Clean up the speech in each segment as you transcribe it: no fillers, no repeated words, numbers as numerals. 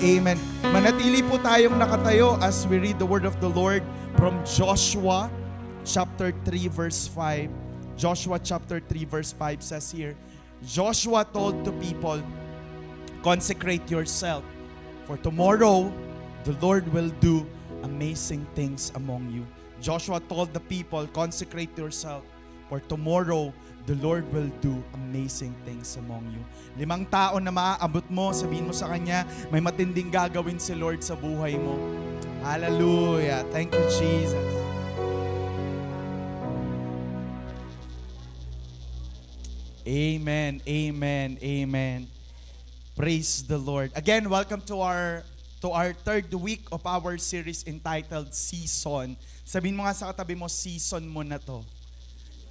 Amen. Manatili po tayong nakatayo as we read the word of the Lord from Joshua chapter 3 verse 5. Joshua chapter 3 verse 5 says here, Joshua told the people, consecrate yourself, for tomorrow the Lord will do amazing things among you. Joshua told the people, consecrate yourself, for tomorrow the Lord will do amazing things among you. 5 tao na maaabot mo, sabihin mo sa Kanya, may matinding gagawin si Lord sa buhay mo. Hallelujah. Thank you, Jesus. Amen, amen, amen. Praise the Lord. Again, welcome to our third week of our series entitled Season. Sabihin mo nga sa katabi mo, season mo na to.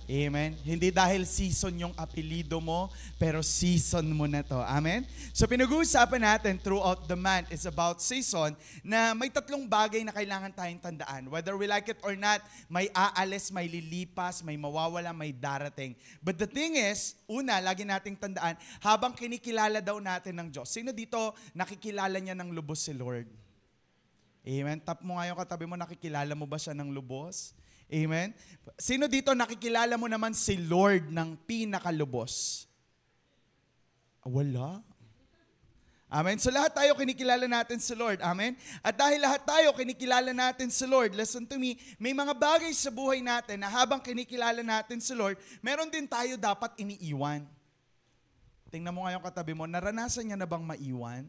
Amen. Hindi dahil season yung apelido mo, pero season mo na to. Amen. So pinag-uusapan natin throughout the month is about season na may 3 bagay na kailangan tayong tandaan. Whether we like it or not, may aalis, may lilipas, may mawawala, may darating. But the thing is, una, lagi nating tandaan, habang kinikilala daw natin ng Diyos. Sino dito nakikilala niya ng lubos si Lord? Amen. Tap mo nga yung katabi mo, nakikilala mo ba siya ng lubos? Amen? Sino dito nakikilala mo naman si Lord ng pinakalubos? Wala. Amen? So lahat tayo kinikilala natin si Lord. Amen? At dahil lahat tayo kinikilala natin si Lord, listen to me, may mga bagay sa buhay natin na habang kinikilala natin si Lord, meron din tayo dapat iniiwan. Tingnan mo nga yung katabi mo, naranasan niya na bang maiwan?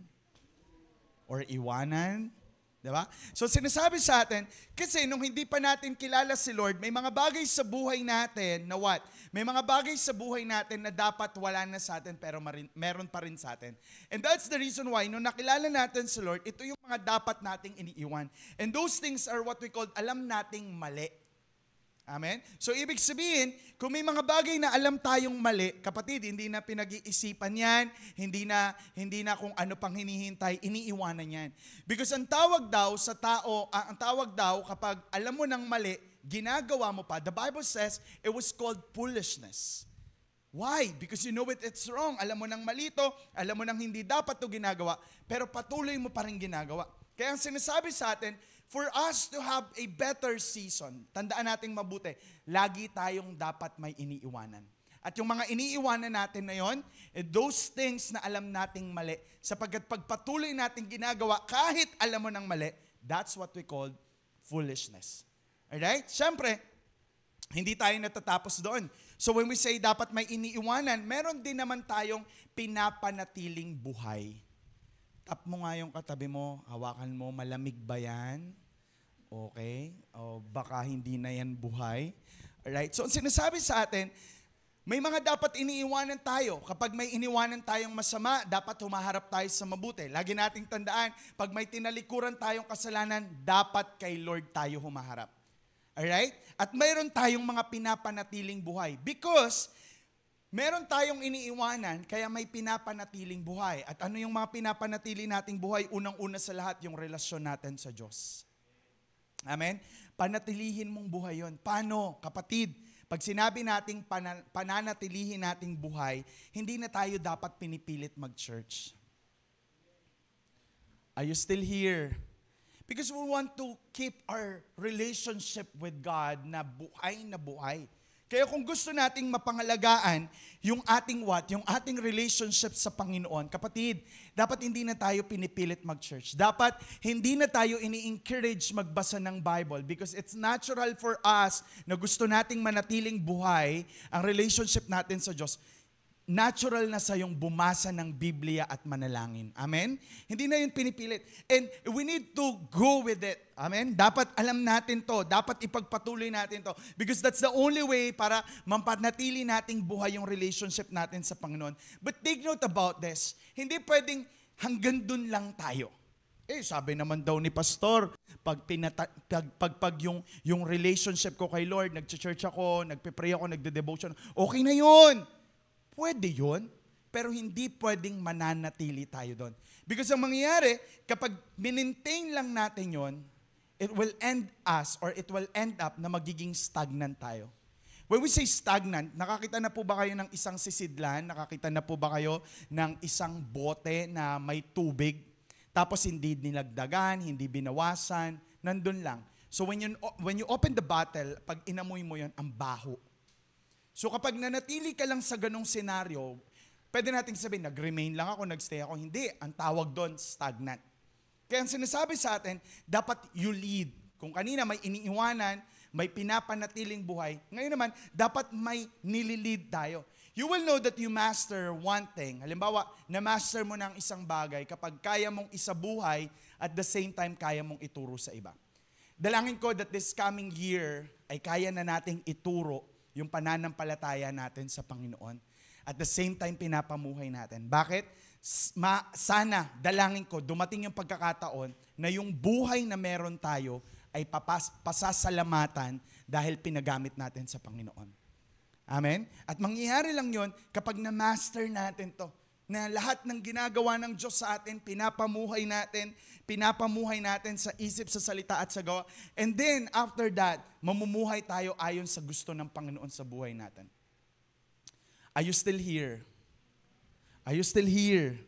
Or iwanan? Diba? So sinasabi sa atin, kasi nung hindi pa natin kilala si Lord, may mga bagay sa buhay natin na what? May mga bagay sa buhay natin na dapat wala na sa atin pero meron pa rin sa atin. And that's the reason why, nung nakilala natin si Lord, ito yung mga dapat nating iniiwan. And those things are what we call, alam nating mali. Amen? So, ibig sabihin, kung may mga bagay na alam tayong mali, kapatid, hindi na pinag-iisipan yan, hindi na kung ano pang hinihintay, iniiwanan yan. Because ang tawag daw sa tao, kapag alam mo ng mali, ginagawa mo pa, the Bible says, it was called foolishness. Why? Because you know it's wrong. Alam mo ng mali to, alam mo ng hindi dapat to ginagawa, pero patuloy mo pa rin ginagawa. Kaya ang sinasabi sa atin, for us to have a better season, tandaan nating mabuti, lagi tayong dapat may iniiwanan. At yung mga iniiwanan natin na yon, those things na alam nating mali, sapagkat pagpatuloy nating ginagawa, kahit alam mo ng mali, that's what we call foolishness. Alright? Siyempre, hindi tayo natatapos doon. So when we say dapat may iniiwanan, meron din naman tayong pinapanatiling buhay. Tap mo nga yung katabi mo, hawakan mo, malamig ba yan? Okay? O baka hindi na yan buhay. Alright? So, sinasabi sa atin, may mga dapat iniiwanan tayo. Kapag may iniwanan tayong masama, dapat humaharap tayo sa mabuti. Lagi nating tandaan, pag may tinalikuran tayong kasalanan, dapat kay Lord tayo humaharap. Alright? At mayroon tayong mga pinapanatiling buhay. Because, meron tayong iniiwanan, kaya may pinapanatiling buhay. At ano yung mga pinapanatili nating buhay? Unang-una sa lahat, yung relasyon natin sa Diyos. Amen? Panatilihin mong buhay yon. Paano, kapatid? Pag sinabi nating pananatilihin nating buhay, hindi na tayo dapat pinipilit mag-church. Are you still here? Because we want to keep our relationship with God na buhay. Kaya kung gusto nating mapangalagaan yung ating yung ating relationship sa Panginoon, kapatid, dapat hindi na tayo pinipilit mag-church. Dapat hindi na tayo ini-encourage magbasa ng Bible because it's natural for us na gusto nating manatiling buhay ang relationship natin sa Diyos. Natural na sa yung bumasa ng Biblia at manalangin. Amen? Hindi na yun pinipilit. And we need to go with it. Amen? Dapat alam natin to. Dapat ipagpatuloy natin to. Because that's the only way para mampanatili nating buhay yung relationship natin sa Panginoon. But take note about this. Hindi pwedeng hanggang dun lang tayo. Sabi naman daw ni pastor, pag yung relationship ko kay Lord, nag-church ako, nagpe-pray ako, nagde-devotion, okay na yun. Pwede yun, pero hindi pwedeng mananatili tayo doon. Because ang mangyayari, kapag minintain lang natin yun, it will end up na magiging stagnant tayo. When we say stagnant, nakakita na po ba kayo ng isang sisidlan? Nakakita na po ba kayo ng isang bote na may tubig? Tapos hindi nilagdagan, hindi binawasan, nandun lang. So when you open the bottle, pag inamoy mo yon, ang baho. So kapag nanatili ka lang sa ganong senaryo, pwede nating sabihin, nag-remain lang ako, nagstay ako. Hindi, ang tawag doon, stagnant. Kaya ang sinasabi sa atin, dapat you lead. Kung kanina may iniiwanan, may pinapanatiling buhay, ngayon naman, dapat may nililid tayo. You will know that you master one thing. Halimbawa, na-master mo ng isang bagay kapag kaya mong isabuhay at the same time kaya mong ituro sa iba. Dalangin ko that this coming year ay kaya na nating ituro yung pananampalataya natin sa Panginoon. At the same time, pinapamuhay natin. Bakit? Sana, dalangin ko, dumating yung pagkakataon na yung buhay na meron tayo ay pasasalamatan dahil pinagamit natin sa Panginoon. Amen? At mangyayari lang yon kapag na-master natin to. Na lahat ng ginagawa ng Diyos sa atin, pinapamuhay natin sa isip, sa salita at sa gawa. And then, after that, mamumuhay tayo ayon sa gusto ng Panginoon sa buhay natin. Are you still here? Are you still here?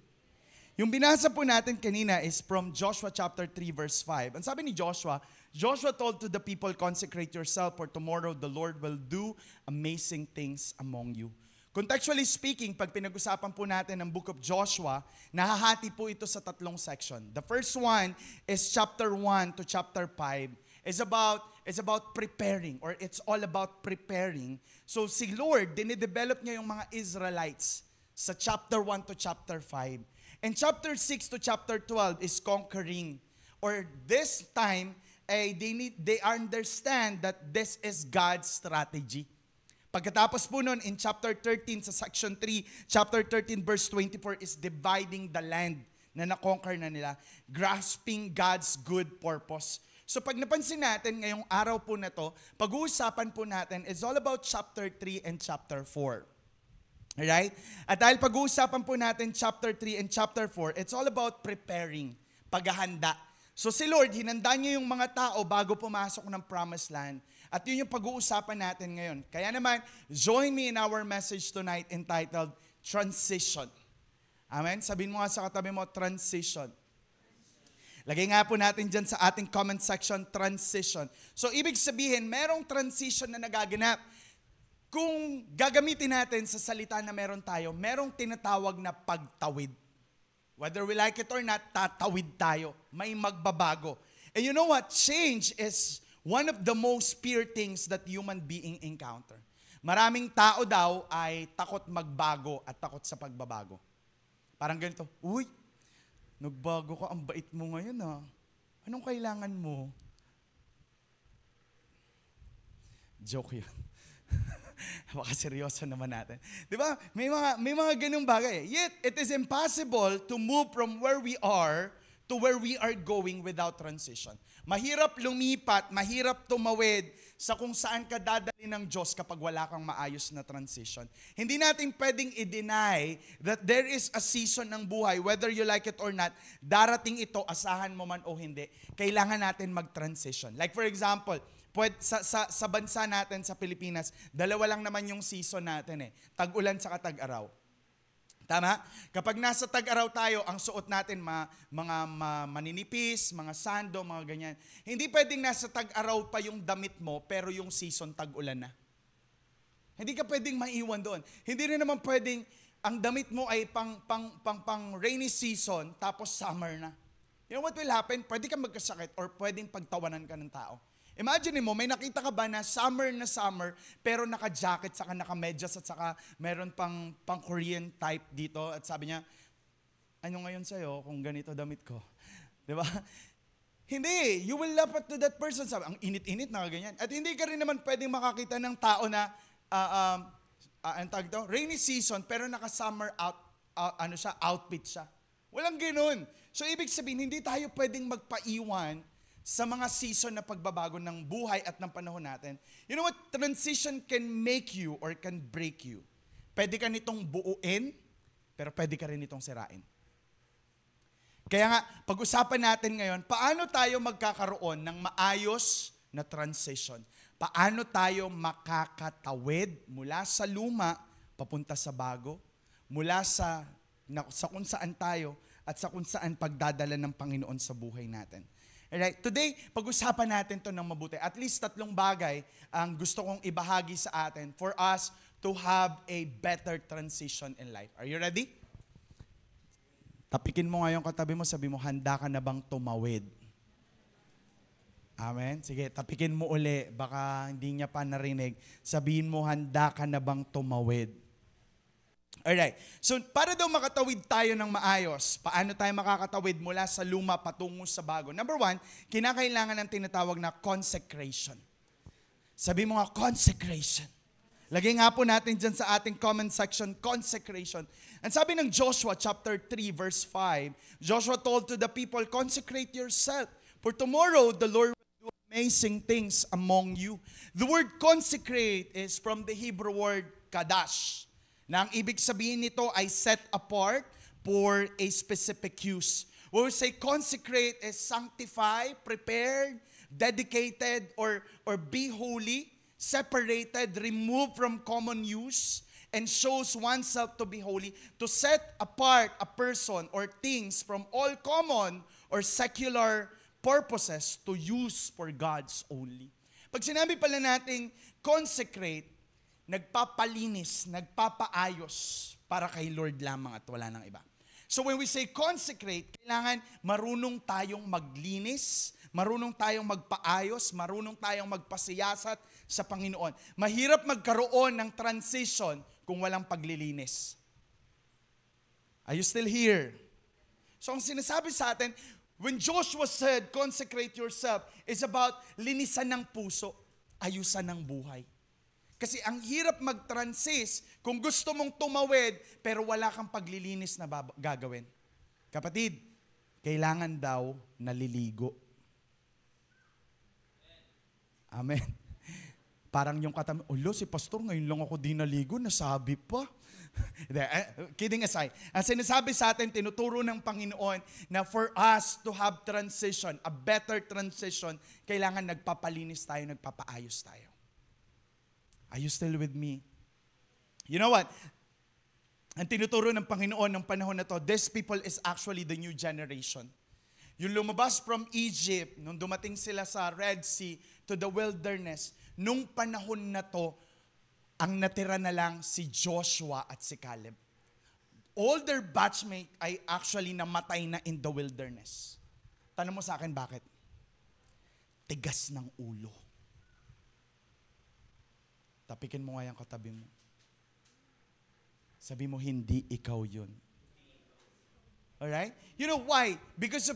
Yung binasa po natin kanina is from Joshua chapter 3 verse 5. Ang sabi ni Joshua told to the people, consecrate yourself for tomorrow the Lord will do amazing things among you. Contextually speaking, pag pinag-usapan po natin ang book of Joshua, nahahati po ito sa tatlong section. The first one is chapter 1 to chapter 5. It's about preparing, or it's all about preparing. So si Lord, dinidevelop niya yung mga Israelites sa chapter 1 to chapter 5. And chapter 6 to chapter 12 is conquering. Or this time, they understand that this is God's strategy. Pagkatapos po nun, in chapter 13 sa section 3, chapter 13 verse 24 is dividing the land na na-conquer na nila, grasping God's good purpose. So pag napansin natin ngayong araw po na to, pag-uusapan po natin is all about chapter 3 and chapter 4. Alright? At dahil pag-uusapan po natin chapter 3 and chapter 4, it's all about preparing, paghahanda. So si Lord, hinanda niya yung mga tao bago pumasok ng promised land. At yun yung pag-uusapan natin ngayon. Kaya naman, join me in our message tonight entitled Transition. Amen? Sabihin mo nga sa katabi mo, transition. Lagay nga po natin dyan sa ating comment section, transition. So ibig sabihin, merong transition na nagaganap. Kung gagamitin natin sa salita na meron tayo, merong tinatawag na pagtawid. Whether we like it or not, tatawid tayo. May magbabago. And you know what? Change is one of the most fear things that human being encounter. Maraming tao daw ay takot magbago at takot sa pagbabago. Parang ganito, uy, nagbago ka, ang bait mo ngayon ha. Anong kailangan mo? Joke yun. Baka seryoso naman natin. Di ba? May mga ganung bagay. Yet, it is impossible to move from where we are to where we are going without transition. Mahirap lumipat, mahirap tumawid sa kung saan ka dadali ng Diyos kapag wala kang maayos na transition. Hindi natin pwedeng i-deny that there is a season ng buhay, whether you like it or not, darating ito, asahan mo man o hindi, kailangan natin mag-transition. Like for example, sa bansa natin sa Pilipinas, dalawa lang naman yung season natin eh. Tag-ulan sa tag-araw. Tama? Kapag nasa tag-araw tayo, ang suot natin mga maninipis, mga sando, mga ganyan. Hindi pwedeng nasa tag-araw pa yung damit mo, pero yung season tag-ulan na. Hindi ka pwedeng maiwan doon. Hindi rin naman pwedeng ang damit mo ay pang rainy season, tapos summer na. You know what will happen? Pwede ka magkasakit or pwedeng pagtawanan ka ng tao. Imagine mo, may nakita ka ba na summer, pero naka-jacket, saka naka-medyas, at saka meron pang Korean type dito. At sabi niya, ano ngayon sa'yo kung ganito damit ko? Di ba? Hindi. You will laugh at to that person. Sabi, ang init-init na ganyan. At hindi ka rin naman pwedeng makakita ng tao na, rainy season, pero naka-summer outfit siya. Walang ganun. So, ibig sabihin, hindi tayo pwedeng magpaiwan sa mga season na pagbabago ng buhay at ng panahon natin. You know what? Transition can make you or can break you. Pwede ka nitong buuin, pero pwede ka rin nitong sirain. Kaya nga, pag-usapan natin ngayon, paano tayo magkakaroon ng maayos na transition? Paano tayo makakatawid mula sa luma papunta sa bago? Mula sa kung saan tayo at sa kung saan pagdadala ng Panginoon sa buhay natin. Alright, today, pag-usapan natin to ng mabuti. At least 3 bagay ang gusto kong ibahagi sa atin for us to have a better transition in life. Are you ready? Tapikin mo ngayon katabi mo, sabi mo, handa ka na bang tumawid? Amen? Sige, tapikin mo uli. Baka hindi niya pa narinig. Sabihin mo, handa ka na bang tumawid? Alright. So, para daw makatawid tayo ng maayos, paano tayo makakatawid mula sa luma patungo sa bago? Number 1, kinakailangan ng tinatawag na consecration. Sabi mo nga, consecration. Lagay nga po natin dyan sa ating comment section, consecration. Ang sabi ng Joshua chapter 3 verse 5, Joshua told to the people, consecrate yourself, for tomorrow the Lord will do amazing things among you. The word consecrate is from the Hebrew word kadash, na ang ibig sabihin nito ay set apart for a specific use. When we say consecrate is sanctify, prepared, dedicated, or be holy, separated, removed from common use, and shows oneself to be holy, to set apart a person or things from all common or secular purposes to use for God's only. Pag sinabi pala nating consecrate, nagpapalinis, nagpapaayos para kay Lord lamang at wala nang iba. So when we say consecrate, kailangan marunong tayong maglinis, marunong tayong magpaayos, marunong tayong magpasiyasat sa Panginoon. Mahirap magkaroon ng transition kung walang paglilinis. Are you still here? So ang sinasabi sa atin, when Joshua said, consecrate yourself, is about linisan ng puso, ayusan ng buhay. Kasi ang hirap mag-transis kung gusto mong tumawid pero wala kang paglilinis na gagawin. Kapatid, kailangan daw naliligo. Amen. Parang yung katabi, si pastor, ngayon lang ako di naligo, nasabi pa. Kidding aside. Ang sinasabi sa atin, tinuturo ng Panginoon na for us to have transition, a better transition, kailangan nagpapalinis tayo, nagpapaayos tayo. Are you still with me? You know what? Ang tinuturo ng Panginoon ng panahon na to, this people is actually the new generation. Yung lumabas from Egypt, nung dumating sila sa Red Sea to the wilderness, nung panahon na to, ang natira na lang si Joshua at si Caleb. All their batchmate ay actually namatay na in the wilderness. Tanong mo sa akin, bakit? Tigas ng ulo. Tapikin mo nga yung katabi mo. Sabi mo, hindi ikaw yun. Alright? You know why? Because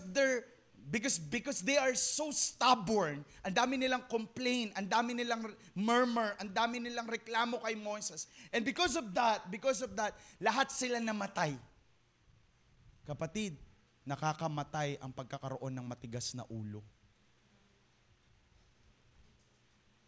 they are so stubborn. Ang dami nilang complain, ang dami nilang murmur, ang dami nilang reklamo kay Moses. And because of that, lahat sila namatay. Kapatid, nakakamatay ang pagkakaroon ng matigas na ulo.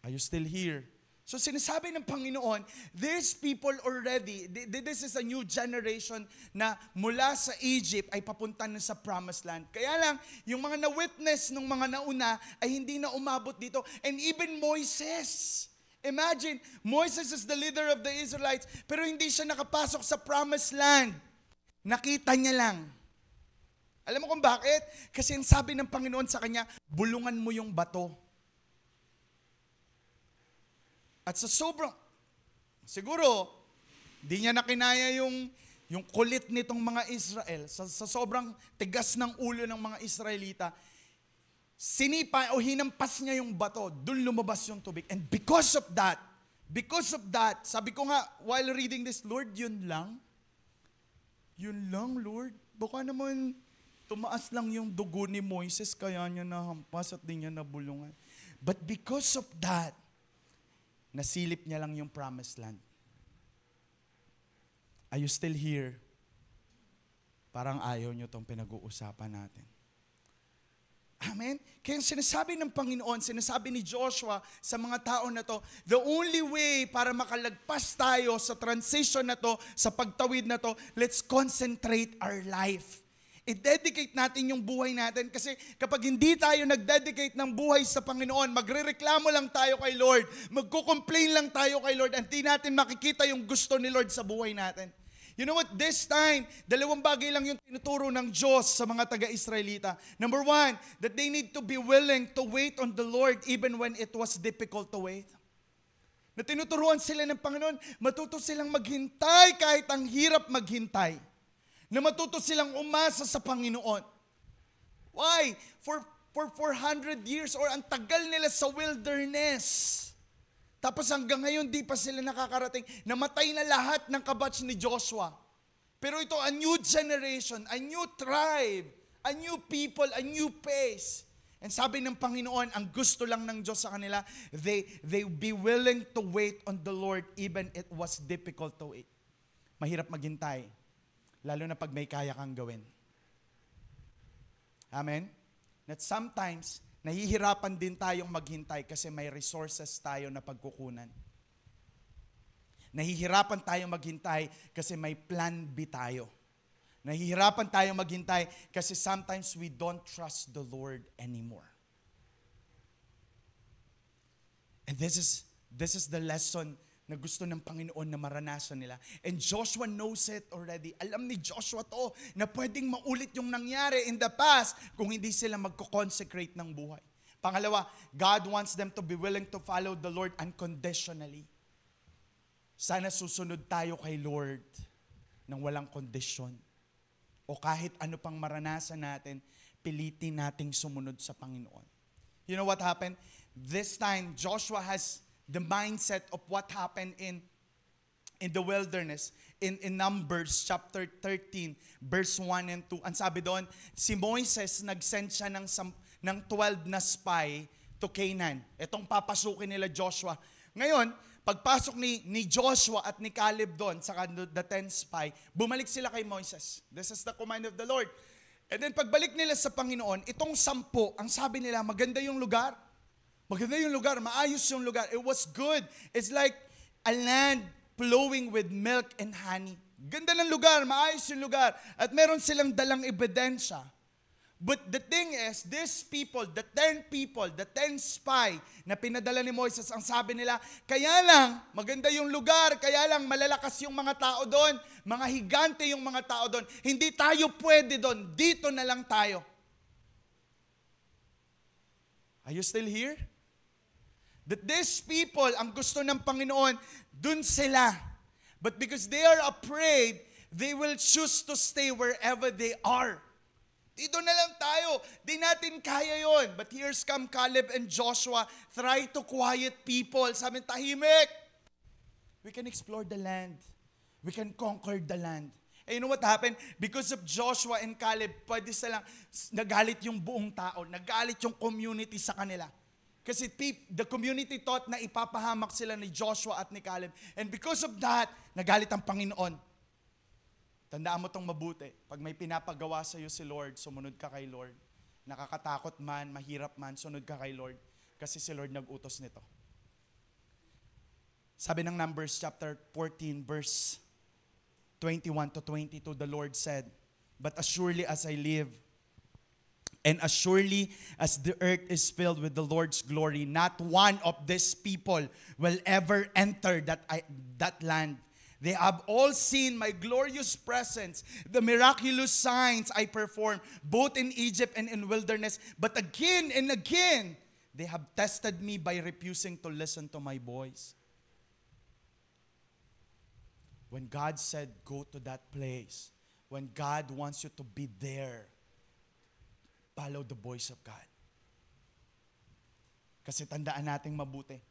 Are you still here? So sinasabi ng Panginoon, these people already, this is a new generation na mula sa Egypt ay papunta na sa Promised Land. Kaya lang, yung mga na-witness ng mga nauna ay hindi na umabot dito. And even Moses, imagine, Moses is the leader of the Israelites, pero hindi siya nakapasok sa Promised Land. Nakita niya lang. Alam mo kung bakit? Kasi ang sabi ng Panginoon sa kanya, bulungan mo yung bato. At sa sobrang, siguro, di niya nakinaya yung kulit nitong mga Israel, sa sobrang tigas ng ulo ng mga Israelita, sinipa o hinampas niya yung bato, doon lumabas yung tubig. And because of that, sabi ko nga, while reading this, Lord, yun lang, Lord. Baka naman, tumaas lang yung dugo ni Moises, kaya niya nahampas at di niya nabulungan. But because of that, nasilip niya lang yung Promised Land. Are you still here? Parang ayaw niyo itong pinag-uusapan natin. Amen? Kaya sinasabi ng Panginoon, sinasabi ni Joshua sa mga tao na to, the only way para makalagpas tayo sa transition na to, sa pagtawid na to, let's concentrate our life. I-dedicate natin yung buhay natin kasi kapag hindi tayo nag-dedicate ng buhay sa Panginoon, magrereklamo lang tayo kay Lord, magko-complain lang tayo kay Lord, at hindi natin makikita yung gusto ni Lord sa buhay natin. You know what? This time, dalawang bagay lang yung tinuturo ng Diyos sa mga taga-Israelita. Number one, that they need to be willing to wait on the Lord even when it was difficult to wait. Na tinuturuan sila ng Panginoon, matuto silang maghintay kahit ang hirap maghintay. Na matuto silang umasa sa Panginoon. Why? For 400 years or ang tagal nila sa wilderness. Tapos hanggang ngayon, di pa sila nakakarating. Namatay na lahat ng kabatch ni Joshua. Pero ito, a new generation, a new tribe, a new people, a new pace. And sabi ng Panginoon, ang gusto lang ng Diyos sa kanila, they be willing to wait on the Lord even it was difficult to wait. Mahirap maghintay, lalo na pag may kaya kang gawin. Amen? That sometimes, nahihirapan din tayong maghintay kasi may resources tayo na pagkukunan. Nahihirapan tayong maghintay kasi may plan B tayo. Nahihirapan tayong maghintay kasi sometimes we don't trust the Lord anymore. And this is the lesson na gusto ng Panginoon na maranasan nila. And Joshua knows it already. Alam ni Joshua to na pwedeng maulit yung nangyari in the past kung hindi sila magko-consecrate ng buhay. Pangalawa, God wants them to be willing to follow the Lord unconditionally. Sana susunod tayo kay Lord nang walang kondisyon. O kahit ano pang maranasan natin, pilitin nating sumunod sa Panginoon. You know what happened? This time, Joshua has the mindset of what happened in the wilderness. In Numbers chapter 13, verse 1 and 2. Ang sabi doon, si Moises nag-send siya ng 12 na spy to Canaan. Itong papasukin nila Joshua. Ngayon, pagpasok ni Joshua at ni Caleb doon, saka the 10 spy, bumalik sila kay Moises. This is the command of the Lord. And then pagbalik nila sa Panginoon, itong 10, ang sabi nila, maganda yung lugar. Maganda yung lugar, maayos yung lugar. It was good. It's like a land flowing with milk and honey. Ganda ng lugar, maayos yung lugar. At meron silang dalang ebidensya. But the thing is, these people, the 10 people, the 10 spy na pinadala ni Moises, ang sabi nila, kaya lang, maganda yung lugar, kaya lang malalakas yung mga tao doon, mga higante yung mga tao doon. Hindi tayo pwede doon, dito na lang tayo. Are you still here? That these people, ang gusto ng Panginoon, dun sila. But because they are afraid, they will choose to stay wherever they are. Dito na lang tayo. Di natin kaya yon. But here's come Caleb and Joshua, try to quiet people. Sabi, tahimik. We can explore the land. We can conquer the land. And you know what happened? Because of Joshua and Caleb, pwede silang, nagalit yung buong tao, nagalit yung community sa kanila. Kasi the community thought na ipapahamak sila ni Joshua at ni Caleb. And because of that, nagalit ang Panginoon. Tandaan mo itong mabuti. Pag may pinapagawa sa iyo si Lord, sumunod ka kay Lord. Nakakatakot man, mahirap man, sunod ka kay Lord. Kasi si Lord nag-utos nito. Sabi ng Numbers chapter 14, verse 21 to 22, the Lord said, "But as surely as I live, and as surely as the earth is filled with the Lord's glory, not one of these people will ever enter that land. They have all seen my glorious presence, the miraculous signs I perform, both in Egypt and in wilderness. But again and again, they have tested me by refusing to listen to my voice." When God said, go to that place, when God wants you to be there, follow the voice of God. Kasi tandaan nating mabuti,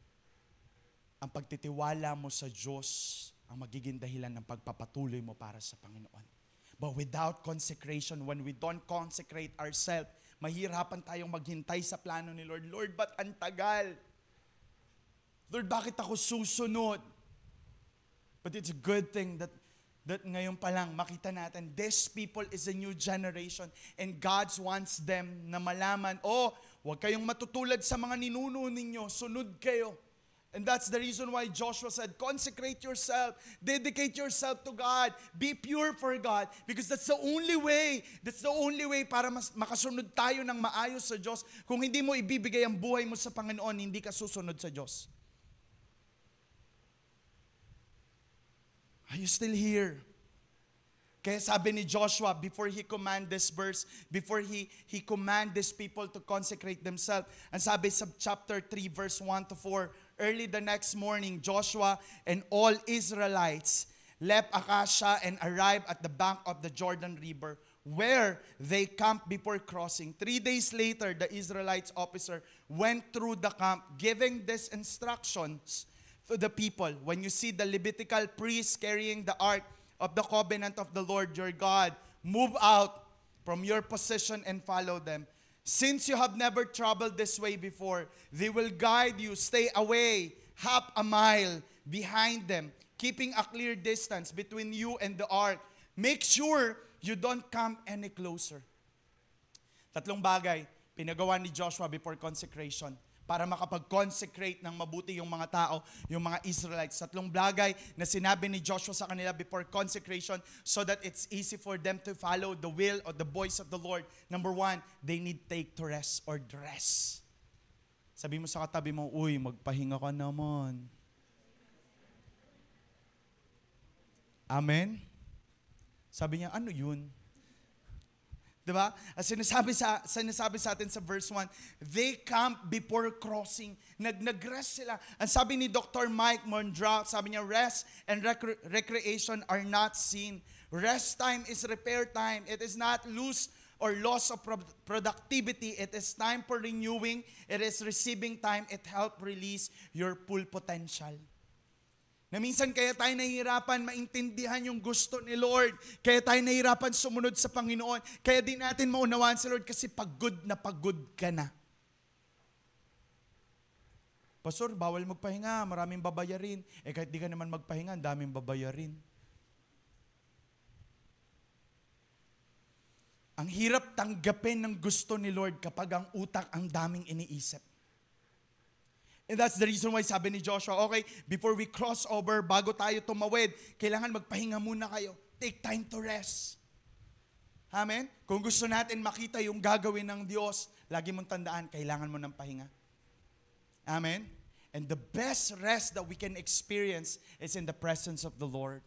ang pagtitiwala mo sa Diyos ang magiging dahilan ng pagpapatuloy mo para sa Panginoon. But without consecration, when we don't consecrate ourselves, mahirapan tayong maghintay sa plano ni Lord. Lord, ba't ang tagal? Lord, bakit ako susunod? But it's a good thing that ngayon pa lang makita natin, this people is a new generation and God wants them na malaman, huwag kayong matutulad sa mga ninuno ninyo, sunod kayo. And that's the reason why Joshua said, consecrate yourself, dedicate yourself to God, be pure for God, because that's the only way para makasunod tayo ng maayos sa Diyos. Kung hindi mo ibibigay ang buhay mo sa Panginoon, hindi ka susunod sa Diyos. Are you still here? Kaya sabi ni Joshua, before he command this verse, before he command these people to consecrate themselves, ang sabi sa chapter 3, verse 1 to 4, early the next morning, Joshua and all Israelites left Acacia and arrived at the bank of the Jordan River, where they camped before crossing. 3 days later, the Israelites officer went through the camp, giving these instructions to the people. When you see the Levitical priests carrying the ark of the covenant of the Lord your God, move out from your position and follow them. Since you have never traveled this way before, they will guide you. Stay away half a mile behind them, keeping a clear distance between you and the ark. Make sure you don't come any closer. Tatlong bagay pinagawa ni Joshua before consecration para makapag-consecrate ng mabuti yung mga tao, yung mga Israelites. Tatlong bagay na sinabi ni Joshua sa kanila before consecration so that it's easy for them to follow the will or the voice of the Lord. Number 1, they need take to rest or dress. Sabi mo sa katabi mo, uy, magpahinga ka naman. Amen? Sabi niya, ano yun? Diba? Sinasabi sa atin sa verse 1, they camp before crossing. Nag-rest sila. Ang sabi ni Dr. Mike Mondra, sabi niya, rest and recreation are not sin. Rest time is repair time. It is not lose or loss of productivity. It is time for renewing. It is receiving time. It helps release your full potential. Na minsan kaya tayo nahihirapan maintindihan yung gusto ni Lord. Kaya tayo nahihirapan sumunod sa Panginoon. Kaya di natin maunawaan si Lord kasi pagod na pagod ka na. Pastor, bawal magpahinga, maraming babayarin. Kahit di ka naman magpahinga, ang daming babayarin. Ang hirap tanggapin ng gusto ni Lord kapag ang utak ang daming iniisip. And that's the reason why sabi ni Joshua, okay, before we cross over, bago tayo tumawid, kailangan magpahinga muna kayo. Take time to rest. Amen? Kung gusto natin makita yung gagawin ng Diyos, lagi mong tandaan, kailangan mo ng pahinga. Amen? And the best rest that we can experience is in the presence of the Lord.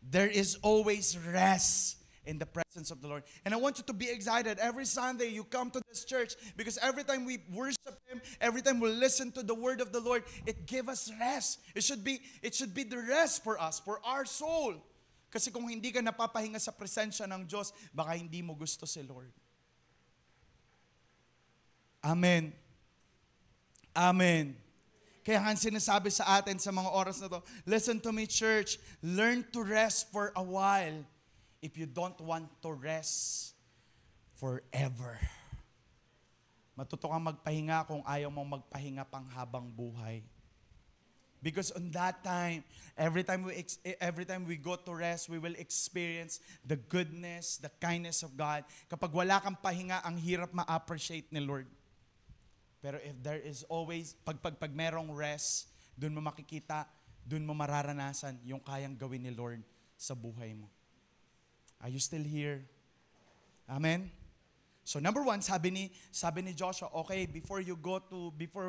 There is always rest in the presence of the Lord. And I want you to be excited. Every Sunday you come to this church because every time we worship Him, every time we listen to the word of the Lord, it gives us rest. It should be the rest for us, for our soul. Kasi kung hindi ka napapahinga sa presensya ng Diyos, baka hindi mo gusto si Lord. Amen. Amen. Kaya nga sinasabi sa atin sa mga oras na to, listen to me, church, learn to rest for a while if you don't want to rest forever. Matuto kang magpahinga kung ayaw mong magpahinga pang habang buhay. Because on that time, every time we go to rest, we will experience the goodness, the kindness of God. Kapag wala kang pahinga, ang hirap ma-appreciate ni Lord. Pero if there is always, pag merong rest, dun mo makikita, dun mo mararanasan yung kayang gawin ni Lord sa buhay mo. Are you still here? Amen? So number 1, sabi ni Joshua, okay, before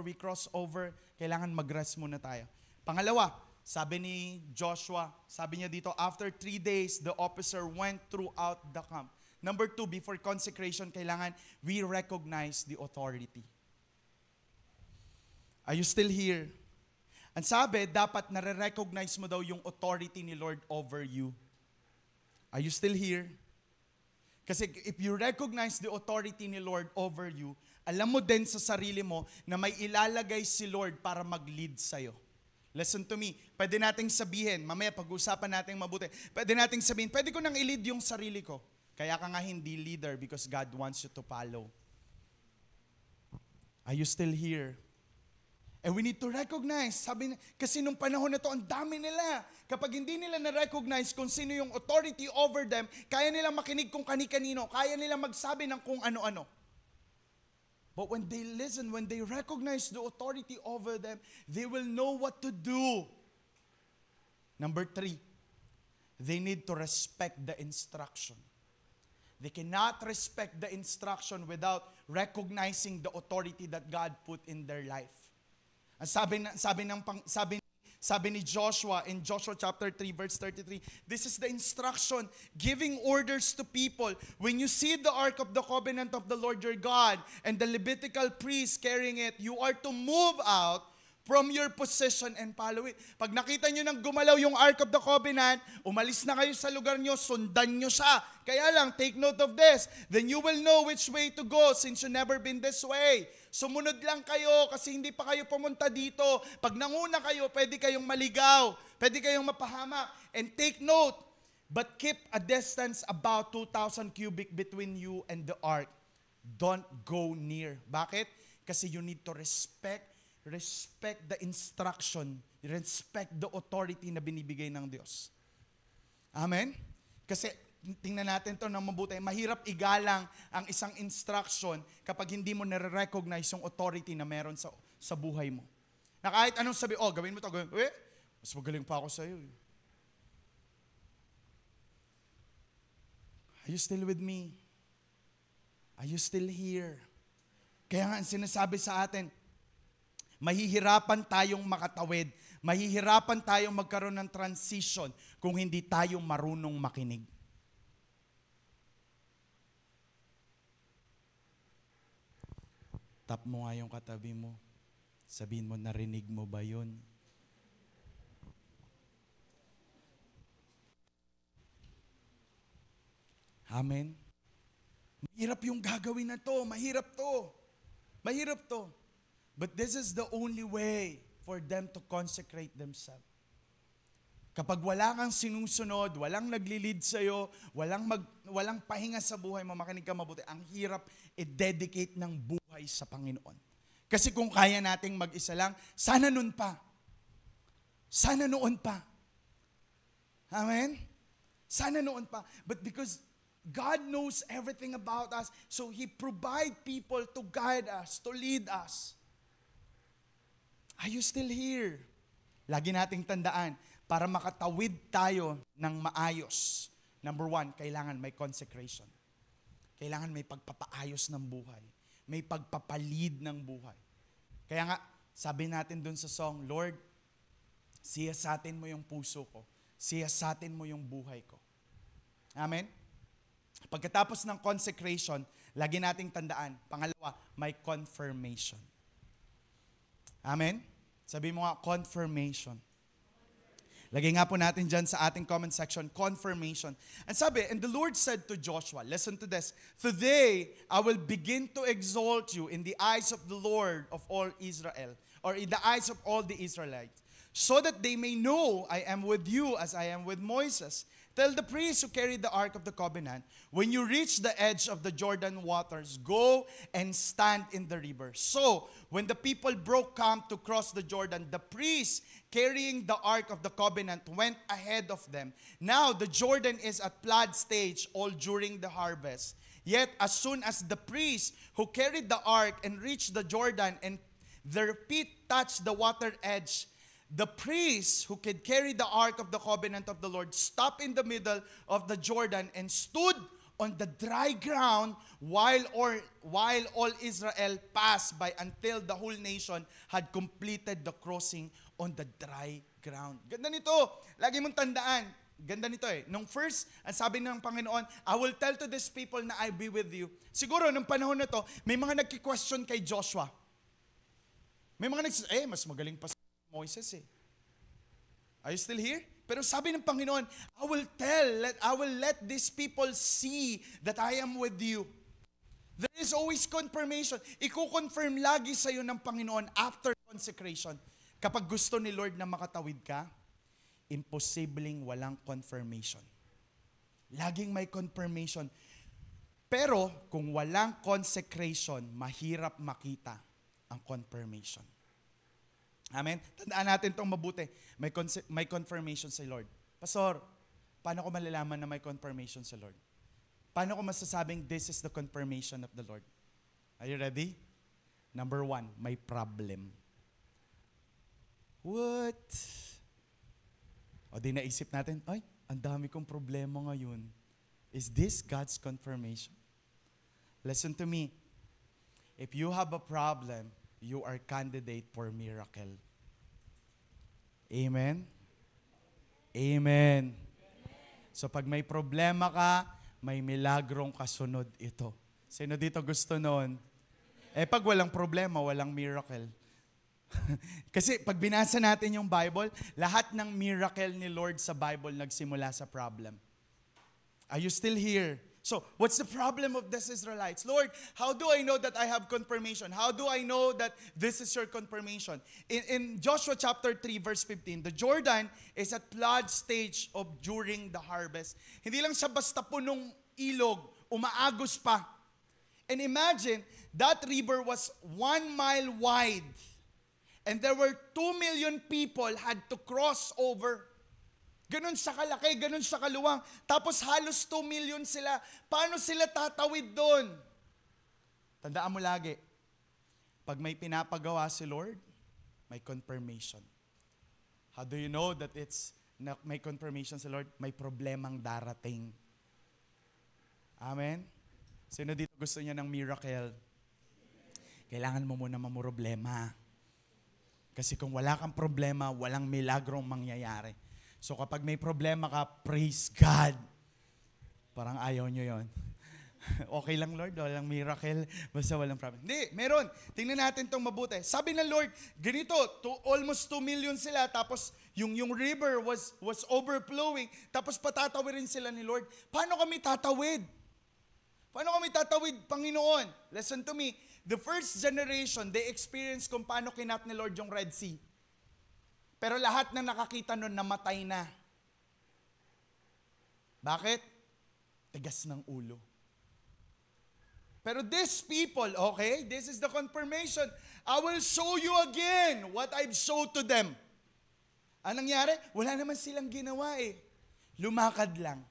we cross over, kailangan mag-rest muna tayo. Pangalawa, sabi ni Joshua, sabi niya dito, after 3 days, the officer went throughout the camp. Number 2, before consecration, kailangan we recognize the authority. Are you still here? Ang sabi, dapat nare-recognize mo daw yung authority ni Lord over you. Are you still here? Kasi if you recognize the authority ni Lord over you, alam mo din sa sarili mo na may ilalagay si Lord para mag-lead sa'yo. Listen to me. Pwede nating sabihin, mamaya pag-usapan natin mabuti, pwede nating sabihin, pwede ko nang i-lead yung sarili ko. Kaya ka nga hindi leader because God wants you to follow. Are you still here? And we need to recognize, kasi nung panahon na to, ang dami nila. Kapag hindi nila na-recognize kung sino yung authority over them, kaya nila makinig kung kani-kanino, kaya nila magsabi ng kung ano-ano. But when they listen, when they recognize the authority over them, they will know what to do. Number 3, they need to respect the instruction. They cannot respect the instruction without recognizing the authority that God put in their life. Sabi Sabi ni Joshua in Joshua chapter 3 verse 33, this is the instruction giving orders to people. When you see the Ark of the Covenant of the Lord your God and the Levitical priests carrying it, you are to move out from your position and follow it. Pag nakita nyo nang gumalaw yung Ark of the Covenant, umalis na kayo sa lugar nyo, sundan nyo siya. Kaya lang, take note of this. Then you will know which way to go since you never been this way. Sumunod lang kayo kasi hindi pa kayo pumunta dito. Pag nanguna kayo, pwede kayong maligaw. Pwede kayong mapahamak. And take note, but keep a distance about 2,000 cubic between you and the ark. Don't go near. Bakit? Kasi you need to respect the instruction, respect the authority na binibigay ng Diyos. Amen? Kasi tingnan natin to ng mabuti. Mahirap igalang ang isang instruction kapag hindi mo nare-recognize yung authority na meron sa buhay mo. Na kahit anong sabi, gawin mo to, gawin. Mas magaling pa ako sa iyo. Are you still with me? Are you still here? Kaya nga ang sinasabi sa atin, mahihirapan tayong makatawid. Mahihirapan tayong magkaroon ng transition kung hindi tayo marunong makinig. Tap mo nga yung katabi mo. Sabihin mo, narinig mo ba yun? Amen? Mahirap yung gagawin na to. Mahirap to. Mahirap to. But this is the only way for them to consecrate themselves. Kapag wala kang sinusunod, walang naglilid sa'yo, walang pahinga sa buhay mo, makinig ka mabuti, ang hirap i-dedicate ng buhay sa Panginoon. Kasi kung kaya nating mag-isa lang, sana noon pa. Sana noon pa. Amen? Sana noon pa. But because God knows everything about us, so He provide people to guide us, to lead us. Are you still here? Lagi nating tandaan, para makatawid tayo ng maayos. Number 1, kailangan may consecration. Kailangan may pagpapaayos ng buhay. May pagpapalid ng buhay. Kaya nga, sabi natin dun sa song, Lord, siyasatin mo yung puso ko. Siyasatin mo yung buhay ko. Amen? Pagkatapos ng consecration, lagi nating tandaan, pangalawa, may confirmation. Amen? Sabi mo nga, confirmation. Lagay nga po natin dyan sa ating comment section, confirmation. And sabi, and the Lord said to Joshua, listen to this, today I will begin to exalt you in the eyes of the Lord of all Israel, or in the eyes of all the Israelites, so that they may know I am with you as I am with Moses. Tell the priests who carried the Ark of the Covenant, when you reach the edge of the Jordan waters, go and stand in the river. So, when the people broke camp to cross the Jordan, the priests carrying the Ark of the Covenant went ahead of them. Now, the Jordan is at flood stage all during the harvest. Yet, as soon as the priests who carried the Ark and reached the Jordan and their feet touched the water edge, the priests who could carry the Ark of the Covenant of the Lord stopped in the middle of the Jordan and stood on the dry ground while all Israel passed by until the whole nation had completed the crossing on the dry ground. Ganda nito. Lagi mong tandaan. Ganda nito eh. Nung first, ang sabi ng Panginoon, I will tell to these people na I'll be with you. Siguro, nung panahon na to, may mga nagki-question kay Joshua. May mga mas magaling pa Moses eh. Are you still here? Pero sabi ng Panginoon, I will let these people see that I am with you. There is always confirmation. Iko-confirm lagi sa iyo ng Panginoon after consecration. Kapag gusto ni Lord na makatawid ka, imposibleng walang confirmation. Laging may confirmation. Pero kung walang consecration, mahirap makita ang confirmation. Amen? Tandaan natin itong mabuti. May confirmation sa Lord. Pastor, paano ko malalaman na may confirmation sa Lord? Paano ko masasabing this is the confirmation of the Lord? Are you ready? Number 1, may problem. What? O di naisip natin, ay, ang dami kong problema ngayon. Is this God's confirmation? Listen to me. If you have a problem, you are candidate for miracle. Amen? Amen. So pag may problema ka, may milagrong kasunod ito. Sino dito gusto noon? Pag walang problema, walang miracle. Kasi pag binasa natin yung Bible, lahat ng miracle ni Lord sa Bible nagsimula sa problem. Are you still here? So, what's the problem of these Israelites? Lord, how do I know that I have confirmation? How do I know that this is your confirmation? In Joshua chapter 3 verse 15, the Jordan is at flood stage of during the harvest. Hindi lang siya basta punong ilog, umaagos pa. And imagine, that river was 1 mile wide. And there were 2 million people had to cross over. Ganun sa kalaki, ganun sa kaluwang. Tapos halos 2 million sila. Paano sila tatawid doon? Tandaan mo lagi, pag may pinapagawa si Lord, may confirmation. How do you know that may confirmation si Lord? May problemang darating. Amen? Sino dito gusto niya ng miracle? Kailangan mo muna mamroblema. Kasi kung wala kang problema, walang milagrong mangyayari. So kapag may problema ka, praise God. Parang ayaw nyo yon. Okay lang, Lord, walang miracle, basta walang problem. Hindi, meron. Tingnan natin itong mabuti. Sabi ng Lord, ganito, almost 2 million sila, tapos yung river was overflowing, tapos patatawirin sila ni Lord. Paano kami tatawid? Paano kami tatawid, Panginoon? Listen to me. The first generation, they experienced kung paano kinat ni Lord yung Red Sea. Pero lahat na nakakita nun, namatay na. Bakit? Tigas ng ulo. Pero these people, okay, this is the confirmation. I will show you again what I've showed to them. Anong nangyari? Wala naman silang ginawa eh. Lumakad lang.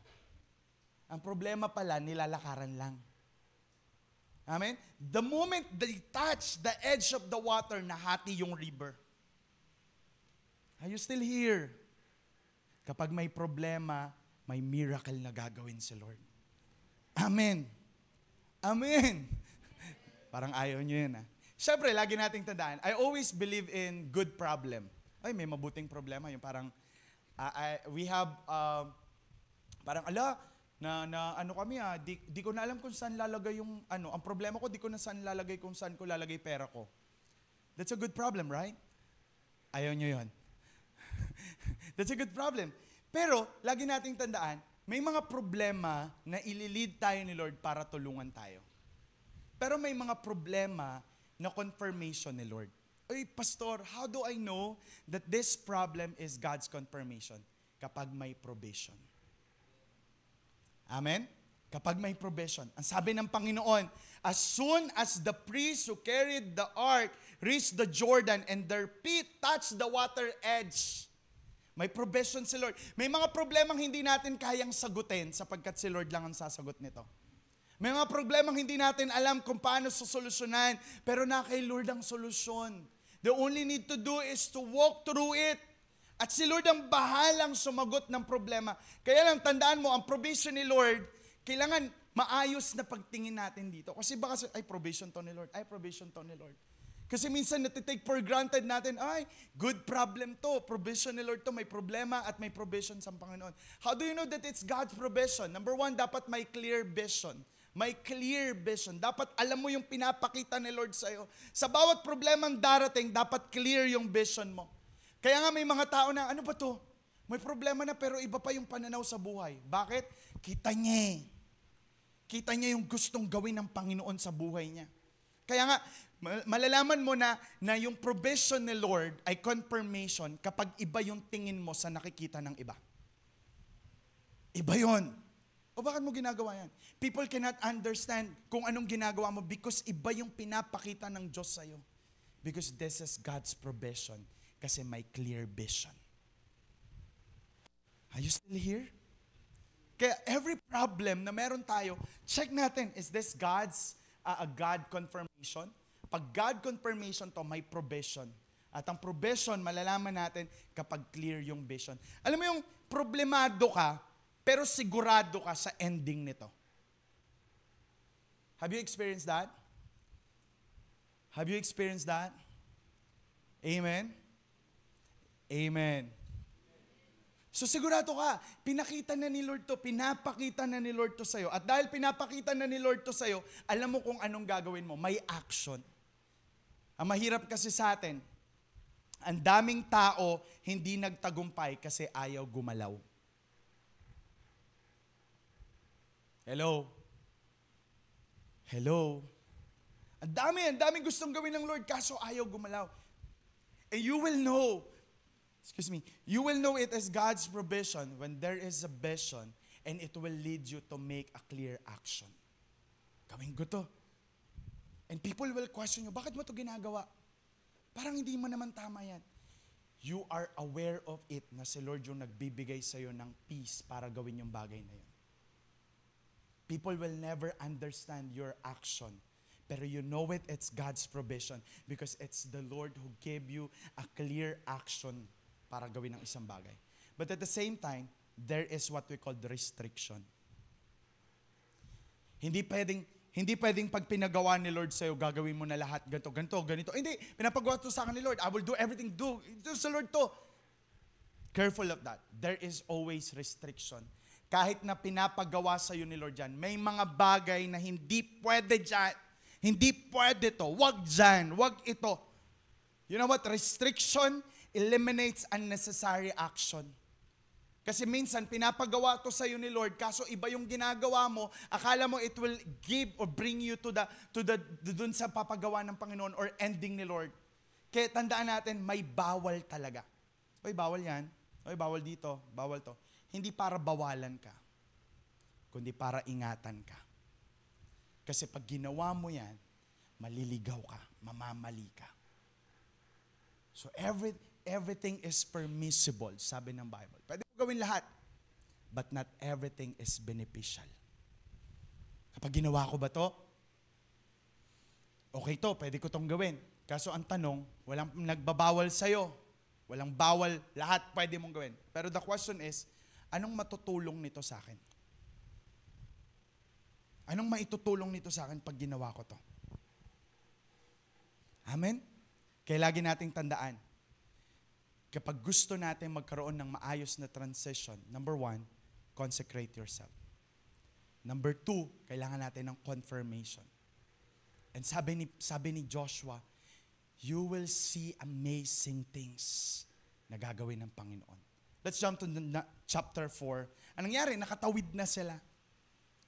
Ang problema pala, nilalakaran lang. Amen? The moment they touch the edge of the water, nahati yung river. Are you still here? Kapag may problema, may miracle na gagawin si Lord. Amen. Amen. Parang ayaw nyo yun. Siyempre, lagi nating tandaan, I always believe in good problem. Ay, may mabuting problema. Yung parang, we have, parang, na ano kami di ko na alam kung saan lalagay yung ang problema ko, di ko na saan lalagay kung saan ko lalagay pera ko. That's a good problem, right? Ayaw nyo yun. That's a good problem. Pero, lagi nating tandaan, may mga problema na ililid tayo ni Lord para tulungan tayo. Pero may mga problema na confirmation ni Lord. Oy, Pastor, how do I know that this problem is God's confirmation? Kapag may provision. Amen? Kapag may provision. Ang sabi ng Panginoon, as soon as the priests who carried the ark reached the Jordan and their feet touched the water edge, may provision si Lord. May mga problemang hindi natin kayang sagutin sapagkat si Lord lang ang sasagot nito. May mga problemang hindi natin alam kung paano susolusyonan, pero na kay Lord ang solusyon. The only need to do is to walk through it. At si Lord ang bahalang sumagot ng problema. Kaya lang tandaan mo, ang provision ni Lord, kailangan maayos na pagtingin natin dito. Kasi baka, ay provision to ni Lord, ay provision to ni Lord. Kasi minsan natitake for granted natin, ay, good problem to, provision ni Lord to, may problema at may provision sa Panginoon. How do you know that it's God's provision? Number one, dapat may clear vision. May clear vision. Dapat alam mo yung pinapakita ni Lord sa'yo. Sa bawat problemang darating, dapat clear yung vision mo. Kaya nga may mga tao na, ano ba to? May problema na pero iba pa yung pananaw sa buhay. Bakit? Kita niya. Kita niya yung gustong gawin ng Panginoon sa buhay niya. Kaya nga, malalaman mo na yung provision ni Lord ay confirmation kapag iba yung tingin mo sa nakikita ng iba. Iba yun. O bakit mo ginagawa yan? People cannot understand kung anong ginagawa mo because iba yung pinapakita ng Diyos sa'yo. Because this is God's provision. Kasi may clear vision. Are you still here? Kaya every problem na meron tayo, check natin, is this God's a God confirmation? Pag God confirmation to, may provision. At ang provision, malalaman natin kapag clear yung vision. Alam mo yung problemado ka, pero sigurado ka sa ending nito. Have you experienced that? Have you experienced that? Amen? Amen. So sigurado ka, pinakita na ni Lord to, pinapakita na ni Lord to sa'yo. At dahil pinapakita na ni Lord to sa'yo, alam mo kung anong gagawin mo. May action. Ang mahirap kasi sa atin, ang daming tao hindi nagtagumpay kasi ayaw gumalaw. Hello? Hello? Ang daming gustong gawin ng Lord kaso ayaw gumalaw. And you will know it as God's provision when there is a vision and it will lead you to make a clear action. Gawin ko to. And people will question you, bakit mo to ginagawa? Parang hindi mo naman tama yan. You are aware of it na si Lord yung nagbibigay sa'yo ng peace para gawin yung bagay na yun. People will never understand your action. Pero you know it's God's provision because it's the Lord who gave you a clear action para gawin ang isang bagay. But at the same time, there is what we call the restriction. Hindi pwedeng pag pinagawa ni Lord sa'yo, gagawin mo na lahat, ganito. Hindi, pinapagawa to sa akin ni Lord. I will do everything, do sa Lord to. Careful of that. There is always restriction. Kahit na pinapagawa sa'yo ni Lord yan, may mga bagay na hindi pwede dyan. Hindi pwede to. Wag dyan. Wag ito. You know what? Restriction eliminates unnecessary action. Kasi minsan, pinapagawa to sa'yo ni Lord, kaso iba yung ginagawa mo, akala mo it will give or bring you to dun sa papagawa ng Panginoon or ending ni Lord. Kaya tandaan natin, may bawal talaga. Oy, bawal yan. Oy, bawal dito. Bawal to. Hindi para bawalan ka, kundi para ingatan ka. Kasi pag ginawa mo yan, maliligaw ka, mamamali ka. So everything is permissible, sabi ng Bible. Pwede mo gawin lahat, but not everything is beneficial. Kapag ginawa ko ba to? Okay to, pwede ko tong gawin. Kaso ang tanong, walang nagbabawal sa'yo. Walang bawal, lahat pwede mong gawin. Pero the question is, anong matutulong nito sa akin? Anong maitutulong nito sa akin pag ginawa ko to? Amen? Kaya lagi nating tandaan, kapag gusto natin magkaroon ng maayos na transition, number 1, consecrate yourself. Number 2, kailangan natin ng confirmation. And sabi ni Joshua, you will see amazing things na gagawin ng Panginoon. Let's jump to chapter 4. Anong nangyari? Nakatawid na sila.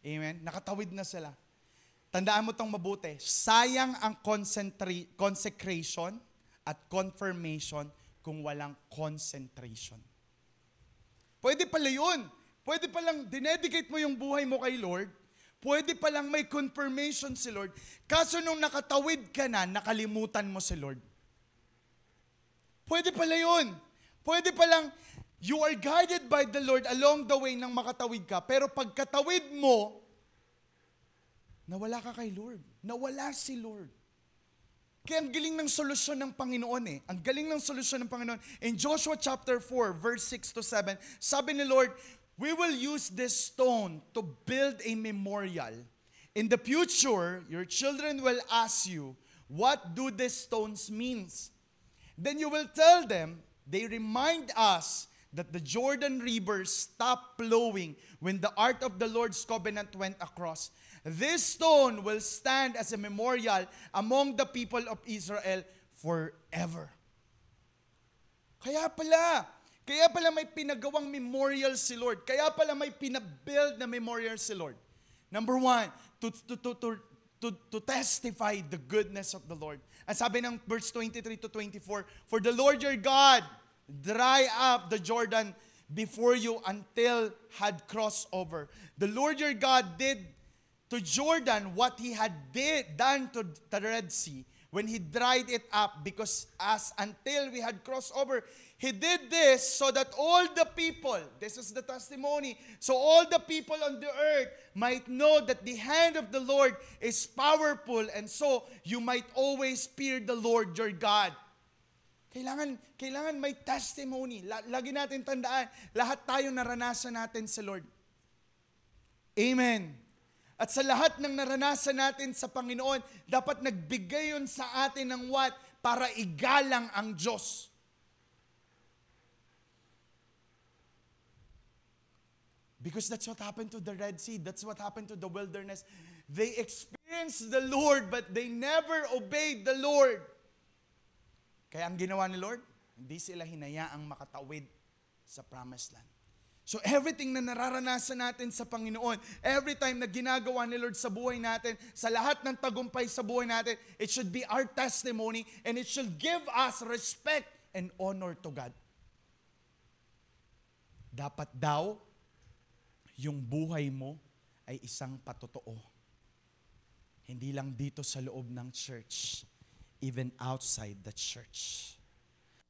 Amen? Nakatawid na sila. Tandaan mo tong mabuti. Sayang ang consecration at confirmation kung walang concentration. Pwede pala yun. Pwede palang dinedicate mo yung buhay mo kay Lord. Pwede palang may confirmation si Lord. Kaso nung nakatawid ka na, nakalimutan mo si Lord. Pwede pala yun. Pwede palang you are guided by the Lord along the way nang makatawid ka. Pero pagkatawid mo, nawala ka kay Lord. Nawala si Lord. Kaya ang galing ng solusyon ng Panginoon eh. Ang galing ng solusyon ng Panginoon. In Joshua chapter 4, verse 6 to 7, sabi ni Lord, we will use this stone to build a memorial. In the future, your children will ask you, what do these stones mean? Then you will tell them, they remind us that the Jordan River stopped flowing when the ark of the Lord's covenant went across. This stone will stand as a memorial among the people of Israel forever. Kaya pala may pinagawang memorial si Lord. Kaya pala may pinabuild na memorial si Lord. Number 1, to testify the goodness of the Lord. Ang sabi ng verse 23 to 24, for the Lord your God dry up the Jordan before you until had crossed over. The Lord your God did to Jordan what he had done to the Red Sea when he dried it up, because as until we had crossed over, he did this so that all the people, this is the testimony, so all the people on the earth might know that the hand of the Lord is powerful, and so you might always fear the Lord your God. Kailangan may testimony. Lagi natin tandaan, lahat tayo naranasan natin sa Lord. Amen. At sa lahat ng naranasan natin sa Panginoon, dapat nagbigay yun sa atin ng what? Para igalang ang Diyos. Because that's what happened to the Red Sea. That's what happened to the wilderness. They experienced the Lord, but they never obeyed the Lord. Kaya ang ginawa ni Lord, hindi sila hinayaang makatawid sa promised land. So everything na nararanasan natin sa Panginoon, every time na ginagawa ni Lord sa buhay natin, sa lahat ng tagumpay sa buhay natin, it should be our testimony and it should give us respect and honor to God. Dapat daw, yung buhay mo ay isang patotoo. Hindi lang dito sa loob ng church, even outside the church.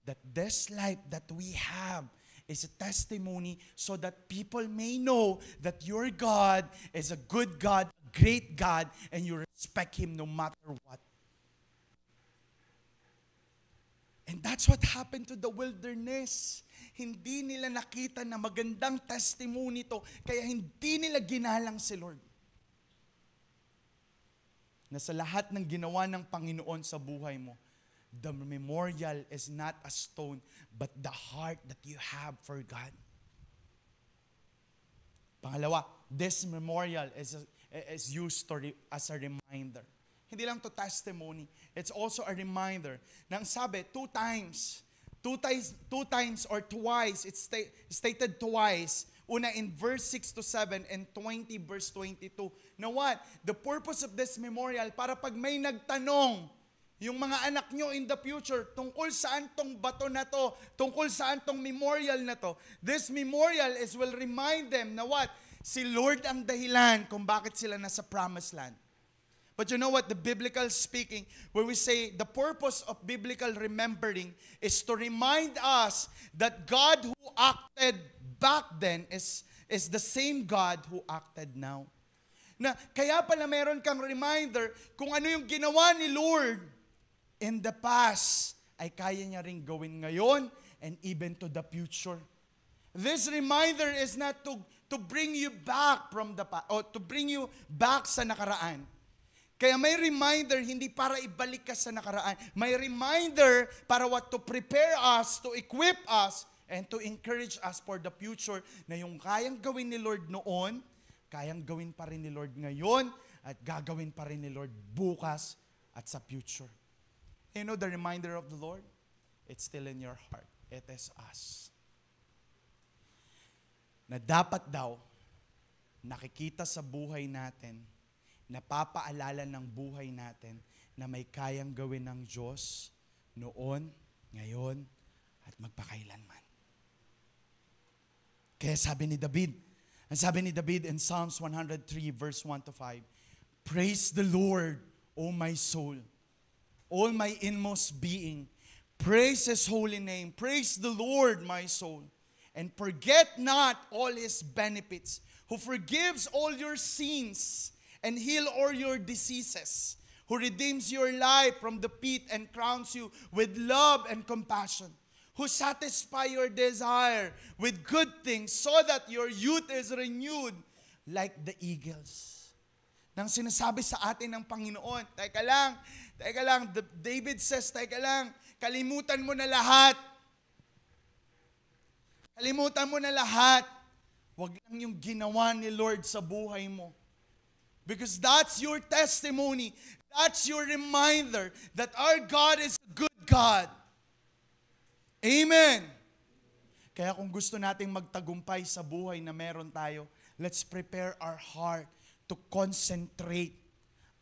That this life that we have is a testimony so that people may know that your God is a good God, a great God, and you respect Him no matter what. And that's what happened to the wilderness. Hindi nila nakita na magandang testimony to, kaya hindi nila ginalang si Lord. Na sa lahat ng ginawa ng Panginoon sa buhay mo, the memorial is not a stone, but the heart that you have for God. Pangalawa, this memorial is used as a reminder. Hindi lang to testimony, it's also a reminder. Nang sabi, two times or twice, it's stated twice. Una in verse 6 to 7 and 20 verse 22. Now what? The purpose of this memorial, para pag may nagtanong, yung mga anak nyo in the future, tungkol saan tong bato na to, tungkol saan tong memorial na to, this memorial will remind them na what? Si Lord ang dahilan kung bakit sila nasa promised land. But you know what, the biblical speaking, where we say the purpose of biblical remembering is to remind us that God who acted back then is the same God who acted now. Na kaya pala meron kang reminder kung ano yung ginawa ni Lord in the past, ay kaya niya ring gawin ngayon and even to the future. This reminder is not to bring you back from the past, or to bring you back sa nakaraan. Kaya may reminder, hindi para ibalik ka sa nakaraan. May reminder para what? To prepare us, to equip us, and to encourage us for the future na yung kayang gawin ni Lord noon, kayang gawin pa rin ni Lord ngayon, at gagawin pa rin ni Lord bukas at sa future. You know the reminder of the Lord? It's still in your heart. It is us. Na dapat daw, nakikita sa buhay natin, napapaalala ng buhay natin na may kayang gawin ng Diyos noon, ngayon, at magpakailanman. Kaya sabi ni David in Psalms 103 verse 1 to 5, praise the Lord, O my soul, all my inmost being. Praise His holy name. Praise the Lord, my soul. And forget not all His benefits, who forgives all your sins and heal all your diseases, who redeems your life from the pit and crowns you with love and compassion, who satisfy your desire with good things so that your youth is renewed like the eagles. Nang sinasabi sa atin ng Panginoon, teka lang, David says, teka lang, kalimutan mo na lahat. Kalimutan mo na lahat. Huwag lang yung ginawa ni Lord sa buhay mo. Because that's your testimony. That's your reminder that our God is a good God. Amen. Kaya kung gusto nating magtagumpay sa buhay na meron tayo, let's prepare our heart to concentrate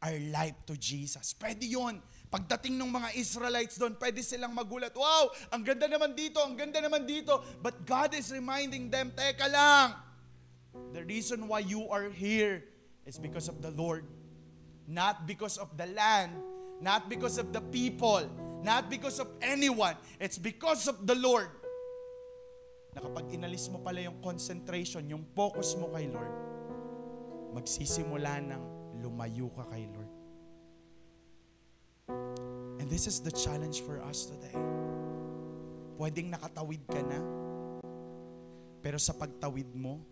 our life to Jesus. Pwede yun. Pagdating ng mga Israelites doon, pwede silang magulat. Wow, ang ganda naman dito, ang ganda naman dito. But God is reminding them, teka lang. The reason why you are here is because of the Lord. Not because of the land, not because of the people, not because of anyone. It's because of the Lord. Na kapag inalis mo pala yung concentration, yung focus mo kay Lord, magsisimula ng lumayo ka kay Lord. And this is the challenge for us today. Pwedeng nakatawid ka na, pero sa pagtawid mo,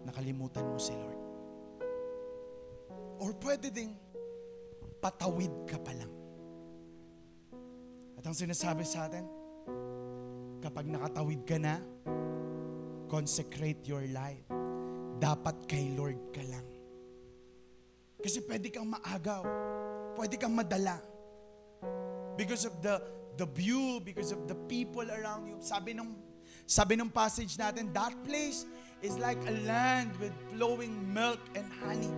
nakalimutan mo si Lord. Or pwede ding patawid ka pa lang. At ang sinasabi sa atin, kapag nakatawid ka na, consecrate your life. dapat kay Lord ka lang. Kasi pwede kang maagaw. Pwede kang madala. Because of the view, because of the people around you. Sabi nung passage natin, that place is like a land with flowing milk and honey.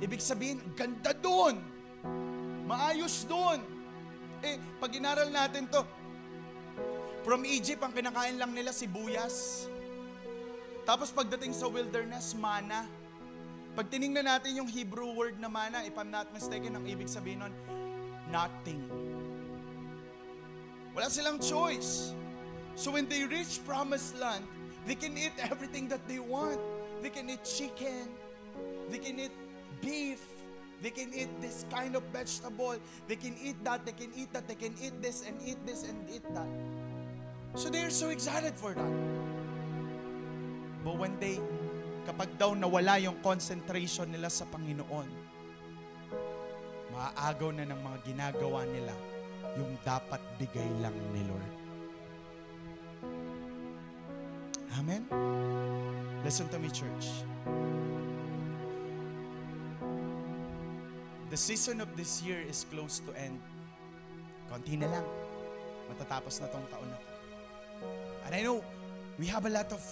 Ibig sabihin, ganda doon. Maayos doon. Pag inaral natin to, from Egypt, ang kinakain lang nila sibuyas. Tapos pagdating sa wilderness, mana. Pag tinignan natin yung Hebrew word na mana, if I'm not mistaken, ang ibig sabihin nun, nothing. Wala silang choice. So when they reach promised land, they can eat everything that they want. They can eat chicken. They can eat beef. They can eat this kind of vegetable. They can eat that. They can eat that. They can eat this and eat this and eat that. So they're so excited for that. But when kapag daw nawala yung concentration nila sa Panginoon, maaagaw na ng mga ginagawa nila yung dapat bigay lang ni Lord. Amen? Listen to me, church. The season of this year is close to end. Konti na lang. Matatapos na tong taon na to. And I know, we have a lot of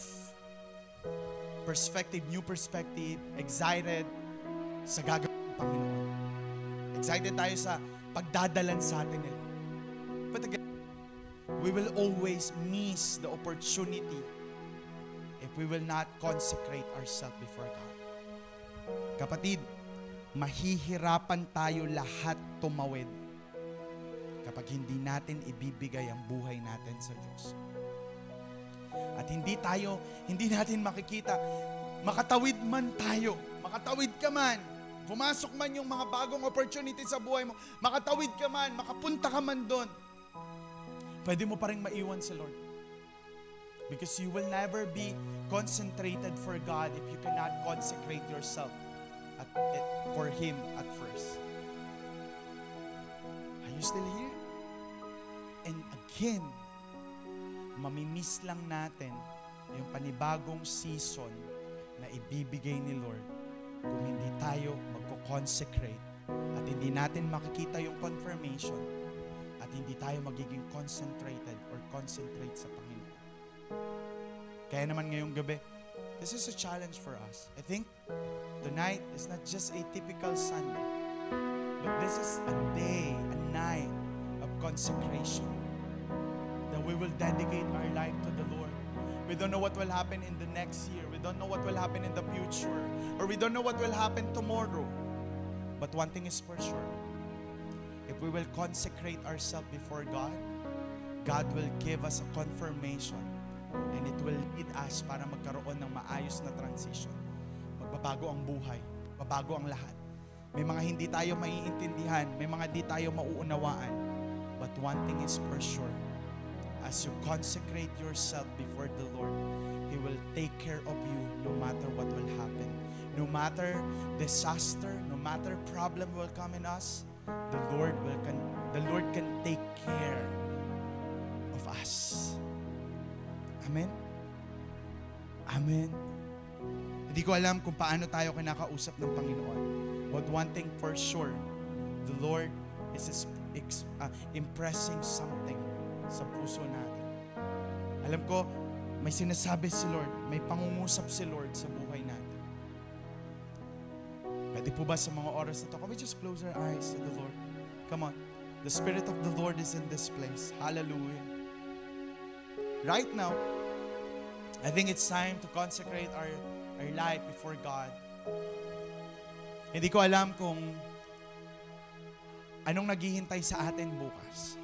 perspective, new perspective, excited sa gagawin ng Panginoon. Excited tayo sa pagdadalan sa atin nila. But again, we will always miss the opportunity if we will not consecrate ourselves before God. Kapatid, mahihirapan tayo lahat tumawid kapag hindi natin ibibigay ang buhay natin sa Diyos. At hindi natin makikita, makatawid man tayo, makatawid ka man, pumasok man yung mga bagong opportunity sa buhay mo, makatawid ka man, makapunta ka man doon, pwede mo pa rin maiwan sa Lord. Because you will never be concentrated for God if you cannot consecrate yourself for Him at first. Are you still here? And again, mamimiss lang natin yung panibagong season na ibibigay ni Lord kung hindi tayo magko-consecrate at hindi natin makikita yung confirmation at hindi tayo magiging concentrated or concentrate sa Panginoon. Kaya naman ngayong gabi, this is a challenge for us. I think tonight is not just a typical Sunday, but this is a day, a night of consecration that we will dedicate our life to the Lord. We don't know what will happen in the next year. We don't know what will happen in the future. Or we don't know what will happen tomorrow. But one thing is for sure. If we will consecrate ourselves before God, God will give us a confirmation and it will lead us para magkaroon ng maayos na transition. Magbabago ang buhay, magbabago ang lahat. May mga hindi tayo maiintindihan, may mga di tayo mauunawaan. But one thing is for sure, as you consecrate yourself before the Lord, He will take care of you no matter what will happen. No matter disaster, no matter problem will come in us, the Lord can take care of us. Amen? Amen. Hindi ko alam kung paano tayo kinakausap ng Panginoon. But one thing for sure, the Lord is impressing something sa puso natin. Alam ko, may sinasabi si Lord, may pangungusap si Lord sa buhay natin. Pwede po ba sa mga oras na to, can we just close our eyes to the Lord? Come on. The Spirit of the Lord is in this place. Hallelujah. Right now, I think it's time to consecrate our life before God. Hindi ko alam kung anong naghihintay sa atin bukas.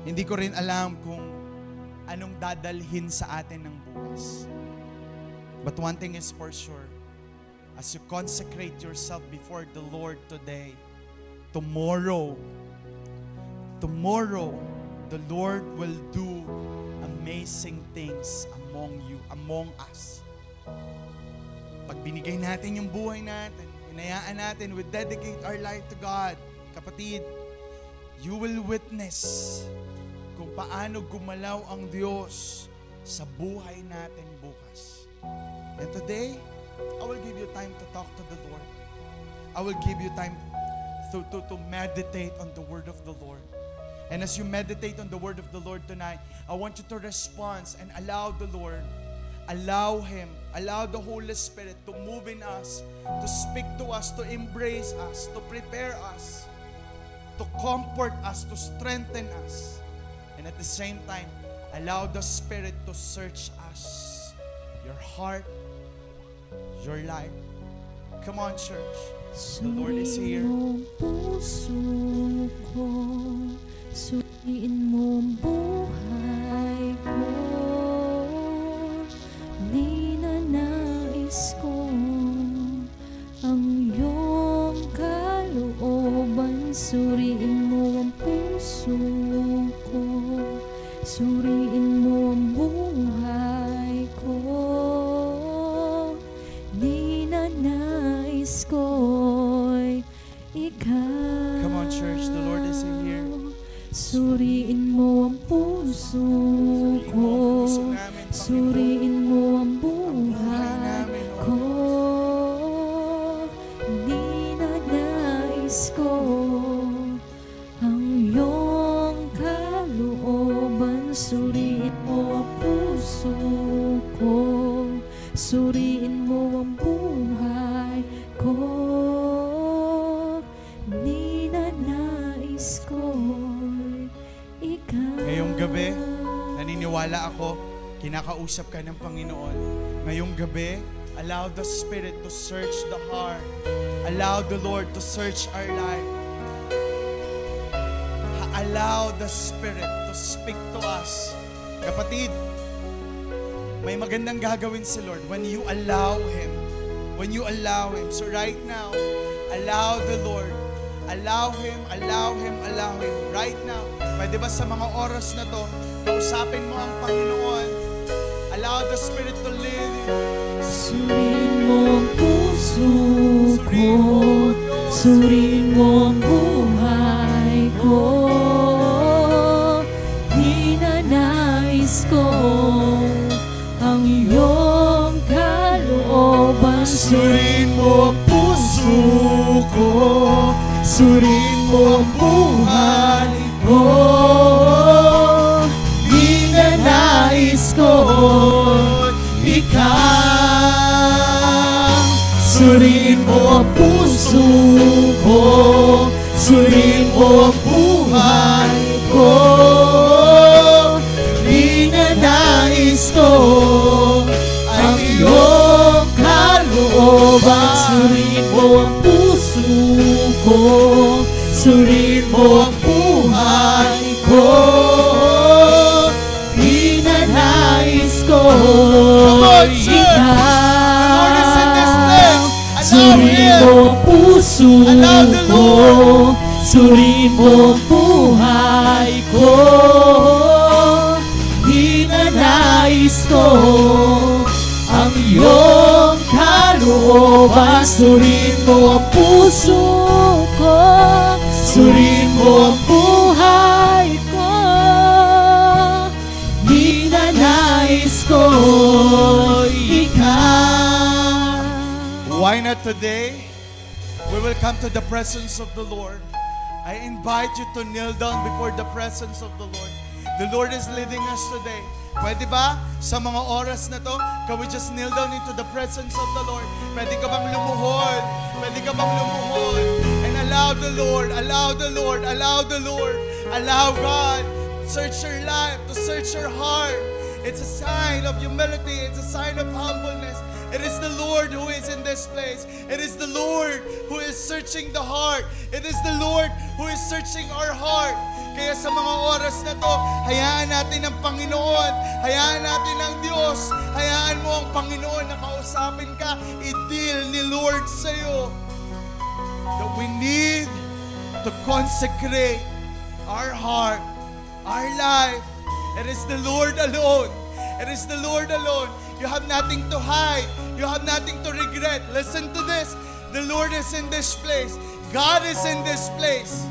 Hindi ko rin alam kung anong dadalhin sa atin ng bukas. But one thing is for sure, as you consecrate yourself before the Lord today, tomorrow, the Lord will do amazing things among you, among us. Pag binigay natin yung buhay natin, hinayaan natin, we dedicate our life to God. Kapatid, you will witness kung paano gumalaw ang Diyos sa buhay natin bukas. And today, I will give you time to talk to the Lord. I will give you time to meditate on the word of the Lord. And as you meditate on the word of the Lord tonight, I want you to respond and allow the Lord, allow Him, allow the Holy Spirit to move in us, to speak to us, to embrace us, to prepare us, to comfort us, to strengthen us. And at the same time, allow the Spirit to search us, your heart, your life. Come on, church. The Lord is here. Suriin mo ang buhay ko, ninanais ko ang iyong kalooban. Suriin mo ang puso ko, suriin mo ang buhay ko, ninanais ko'y ikaw. Come on, church. The Lord is here. Suriin mo ang puso ko, suriin mo ang buhay ko, ninanais ko ang iyong kalooban. Suriin mo ang puso ko, suriin mo ang buhay ko, ninanais ko. Ngayong gabi, naniniwala ako, kinakausap ka ng Panginoon. Ngayong gabi, allow the Spirit to search the heart. Allow the Lord to search our life. Allow the Spirit to speak to us. Kapatid, may magandang gagawin si Lord when you allow Him. When you allow Him. So right now, allow the Lord. Allow Him, allow Him, allow Him. Right now, pwede ba sa mga oras na to, kausapin mo ang Panginoon. Allow the Spirit to lead you. Suriin mo ang puso ko, suriin mo ang buhay ko, ninanais ko ang iyong kalooban. Suriin mo ang puso ko, suriin mo ang buhay ko, ninanais ko ikaw. Suriin mo ang puso ko, suriin mo ang buhay ko, ninanais ko ang iyong kalooban. Suriin mo ang puso ko, suriin mo ang buhay ko, ninanais ko ikaw. Suriin mo ang puso ko, suriin mo ang buhay ko, ninanais ko ang iyong kalooban. Suriin mo ang puso ko, suriin mo ang buhay ko, ninanais ko ikaw. Why not today? We will come to the presence of the Lord. I invite you to kneel down before the presence of the Lord. The Lord is leading us today. Pwede ba sa mga oras na to, can we just kneel down into the presence of the Lord? Pwede ka bang lumuhod? Pwede ka bang lumuhod? And allow the Lord, allow the Lord, allow the Lord, allow God to search your life, to search your heart. It's a sign of humility. It's a sign of humbleness. It is the Lord who is in this place. It is the Lord who is searching the heart. It is the Lord who is searching our heart. Kaya sa mga oras na to, hayaan natin ang Panginoon. Hayaan natin ang Diyos. Hayaan mo ang Panginoon na kausapin ka. I-deal ni Lord sa'yo. That we need to consecrate our heart, our life. It is the Lord alone. It is the Lord alone. You have nothing to hide. You have nothing to regret. Listen to this. The Lord is in this place. God is in this place.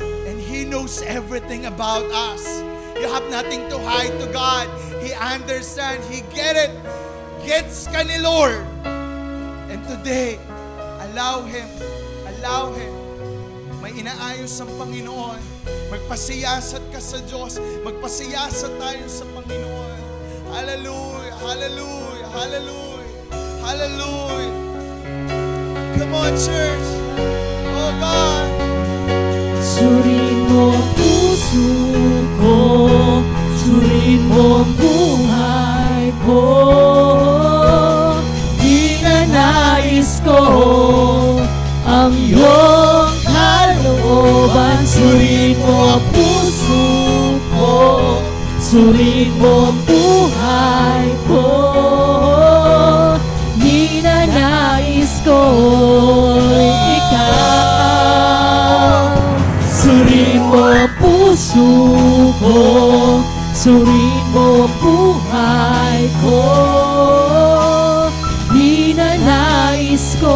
And He knows everything about us. You have nothing to hide to God. He understands. He gets it. Gets ka ni Lord. today, allow Him, may inaayos ang Panginoon. Magpasiyasat ka sa Diyos, magpasiyasat tayo sa Panginoon. Hallelujah, hallelujah, hallelujah, hallelujah. Come on, church. Oh God. Suriin mo ang puso ko, suriin mo ang buhay ko. Ninanais ko ang iyong kalooban. Suriin mo ang puso ko, suriin mo ang buhay ko. Ninanais ko ikaw. Suriin mo ang puso ko, suriin mo ang buhay ko. Ninanais ko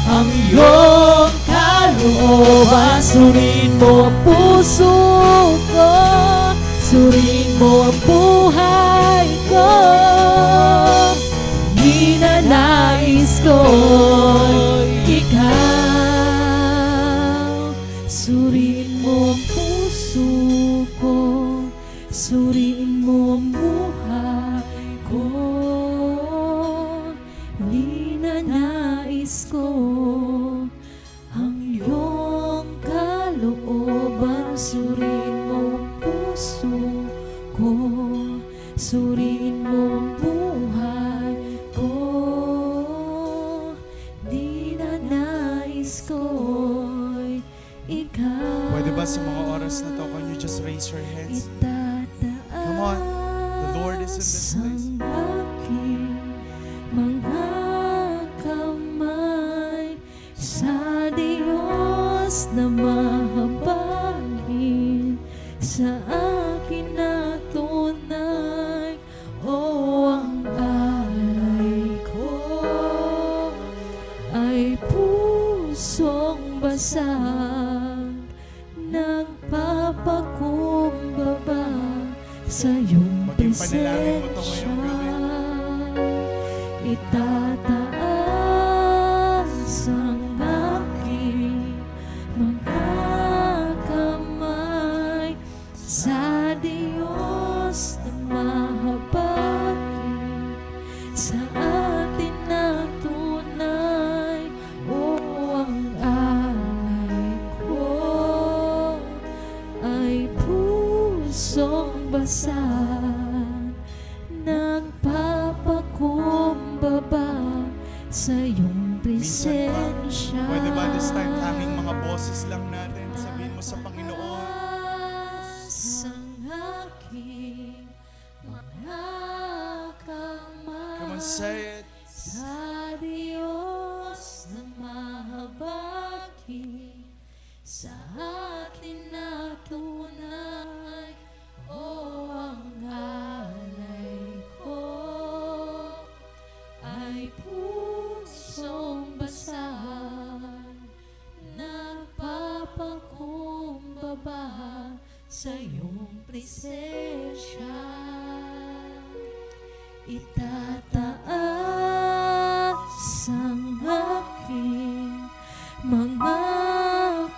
ang iyong kalooban. Suriin mo ang puso ko, suriin mo ang buhay ko. Ninanais ko ikaw. Suriin mo ang puso ko, suriin mo ang buhay ko. Ninanais ko ang iyong kalooban. Suriin mo ang puso ko, suriin mo ang buhay ko. Ninanais ko ikaw. Pwede ba sa mga oras na to, can you just raise your hands? Come on. The Lord is in this place. Ang aking mga kamay sa Diyos na mahabagin, sa akin na tunay, ang alay ko ay pusong basag, nagpapakumbaba sa iyong Maging panalangin mo to ngayong presensya. Itataas ang aking mga kamay sa Diyos na mahabagin, sa atin na tunay, ang alay ko ay pusong basag, nagpapakumbaba sa iyong presensya. Pwede ba this time, aming mga boses lang natin, sabihin mo sa Panginoon. Ang aking mga kamay Come on, say it. sa Diyos na mahabagin, sa atin na tunay, ang alay ko ay pusong basag, nagpapakumbaba sa iyong presensya. Itataas ang aking mga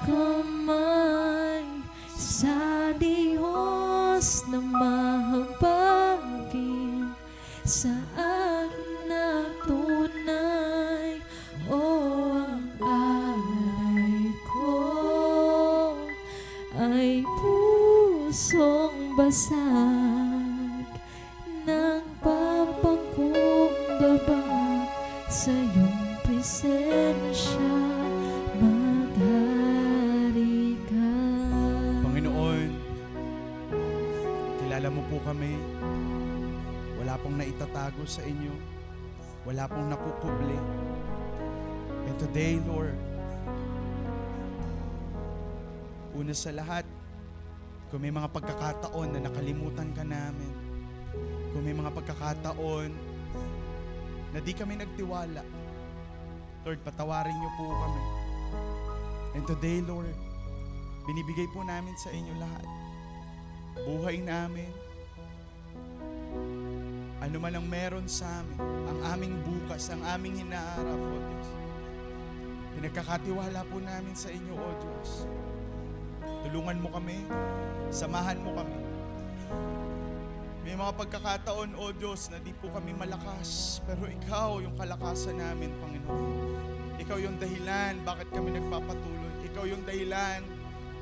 kamay sa Diyos na mahabagin, sa akin na tunay, ang alay ko ay pusong basag, nagpapakumbaba sa iyong presensya. Maghari ka. Panginoon, kilala mo po kami. Wala pong naitatago sa inyo. Wala pong nakukubli. And today, Lord, una sa lahat, kung may mga pagkakataon na nakalimutan ka namin, kung may mga pagkakataon na di kami nagtiwala, Lord, patawarin niyo po kami. And today, Lord, binibigay po namin sa inyo lahat. Buhay namin, Ano man ang meron sa amin, ang aming bukas, ang aming hinaharap, O Diyos. Pinagkakatiwala po namin sa inyo, O Diyos. Tulungan mo kami, samahan mo kami. May mga pagkakataon, O Diyos, na di po kami malakas, pero Ikaw yung kalakasan namin, Panginoon. Ikaw yung dahilan bakit kami nagpapatuloy. Ikaw yung dahilan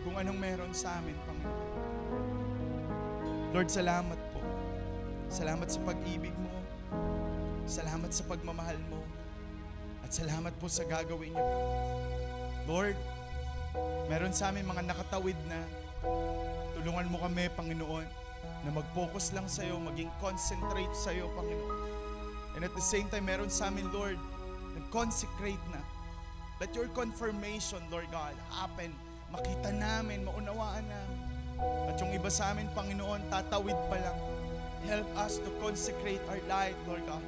kung anong meron sa amin, Panginoon. Lord, salamat po. Salamat sa pag-ibig mo. Salamat sa pagmamahal mo. At salamat po sa gagawin niyo. Lord, meron sa amin mga nakatawid na. Tulungan mo kami, Panginoon, na mag-focus lang sa iyo, maging concentrate sa iyo, Panginoon. And at the same time, meron sa amin, Lord, nag-consecrate na. Let your confirmation, Lord God, happen. Makita namin, maunawaan namin. At yung iba sa amin, Panginoon, tatawid pa lang. Help us to consecrate our life, Lord God.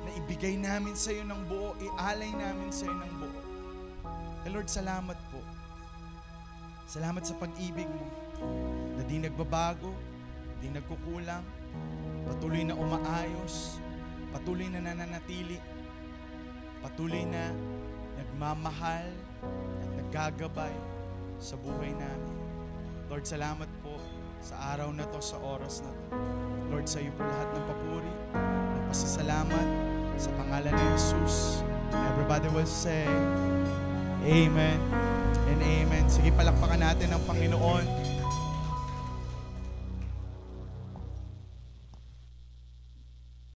Na ibigay namin sa iyo ng buo, ialay namin sa iyo ng buo. And Lord, salamat po. Salamat sa pag-ibig mo na di nagbabago, di nagkukulang, patuloy na umaayos, patuloy na nananatili, patuloy na nagmamahal at naggagabay sa buhay namin. Lord, salamat po sa araw na to, sa oras na to. Lord, sa iyo po lahat ng papuri, ng pasasalamat sa pangalan ni Jesus. Everybody will say, Amen and Amen. Sige, palakpakan natin ang Panginoon.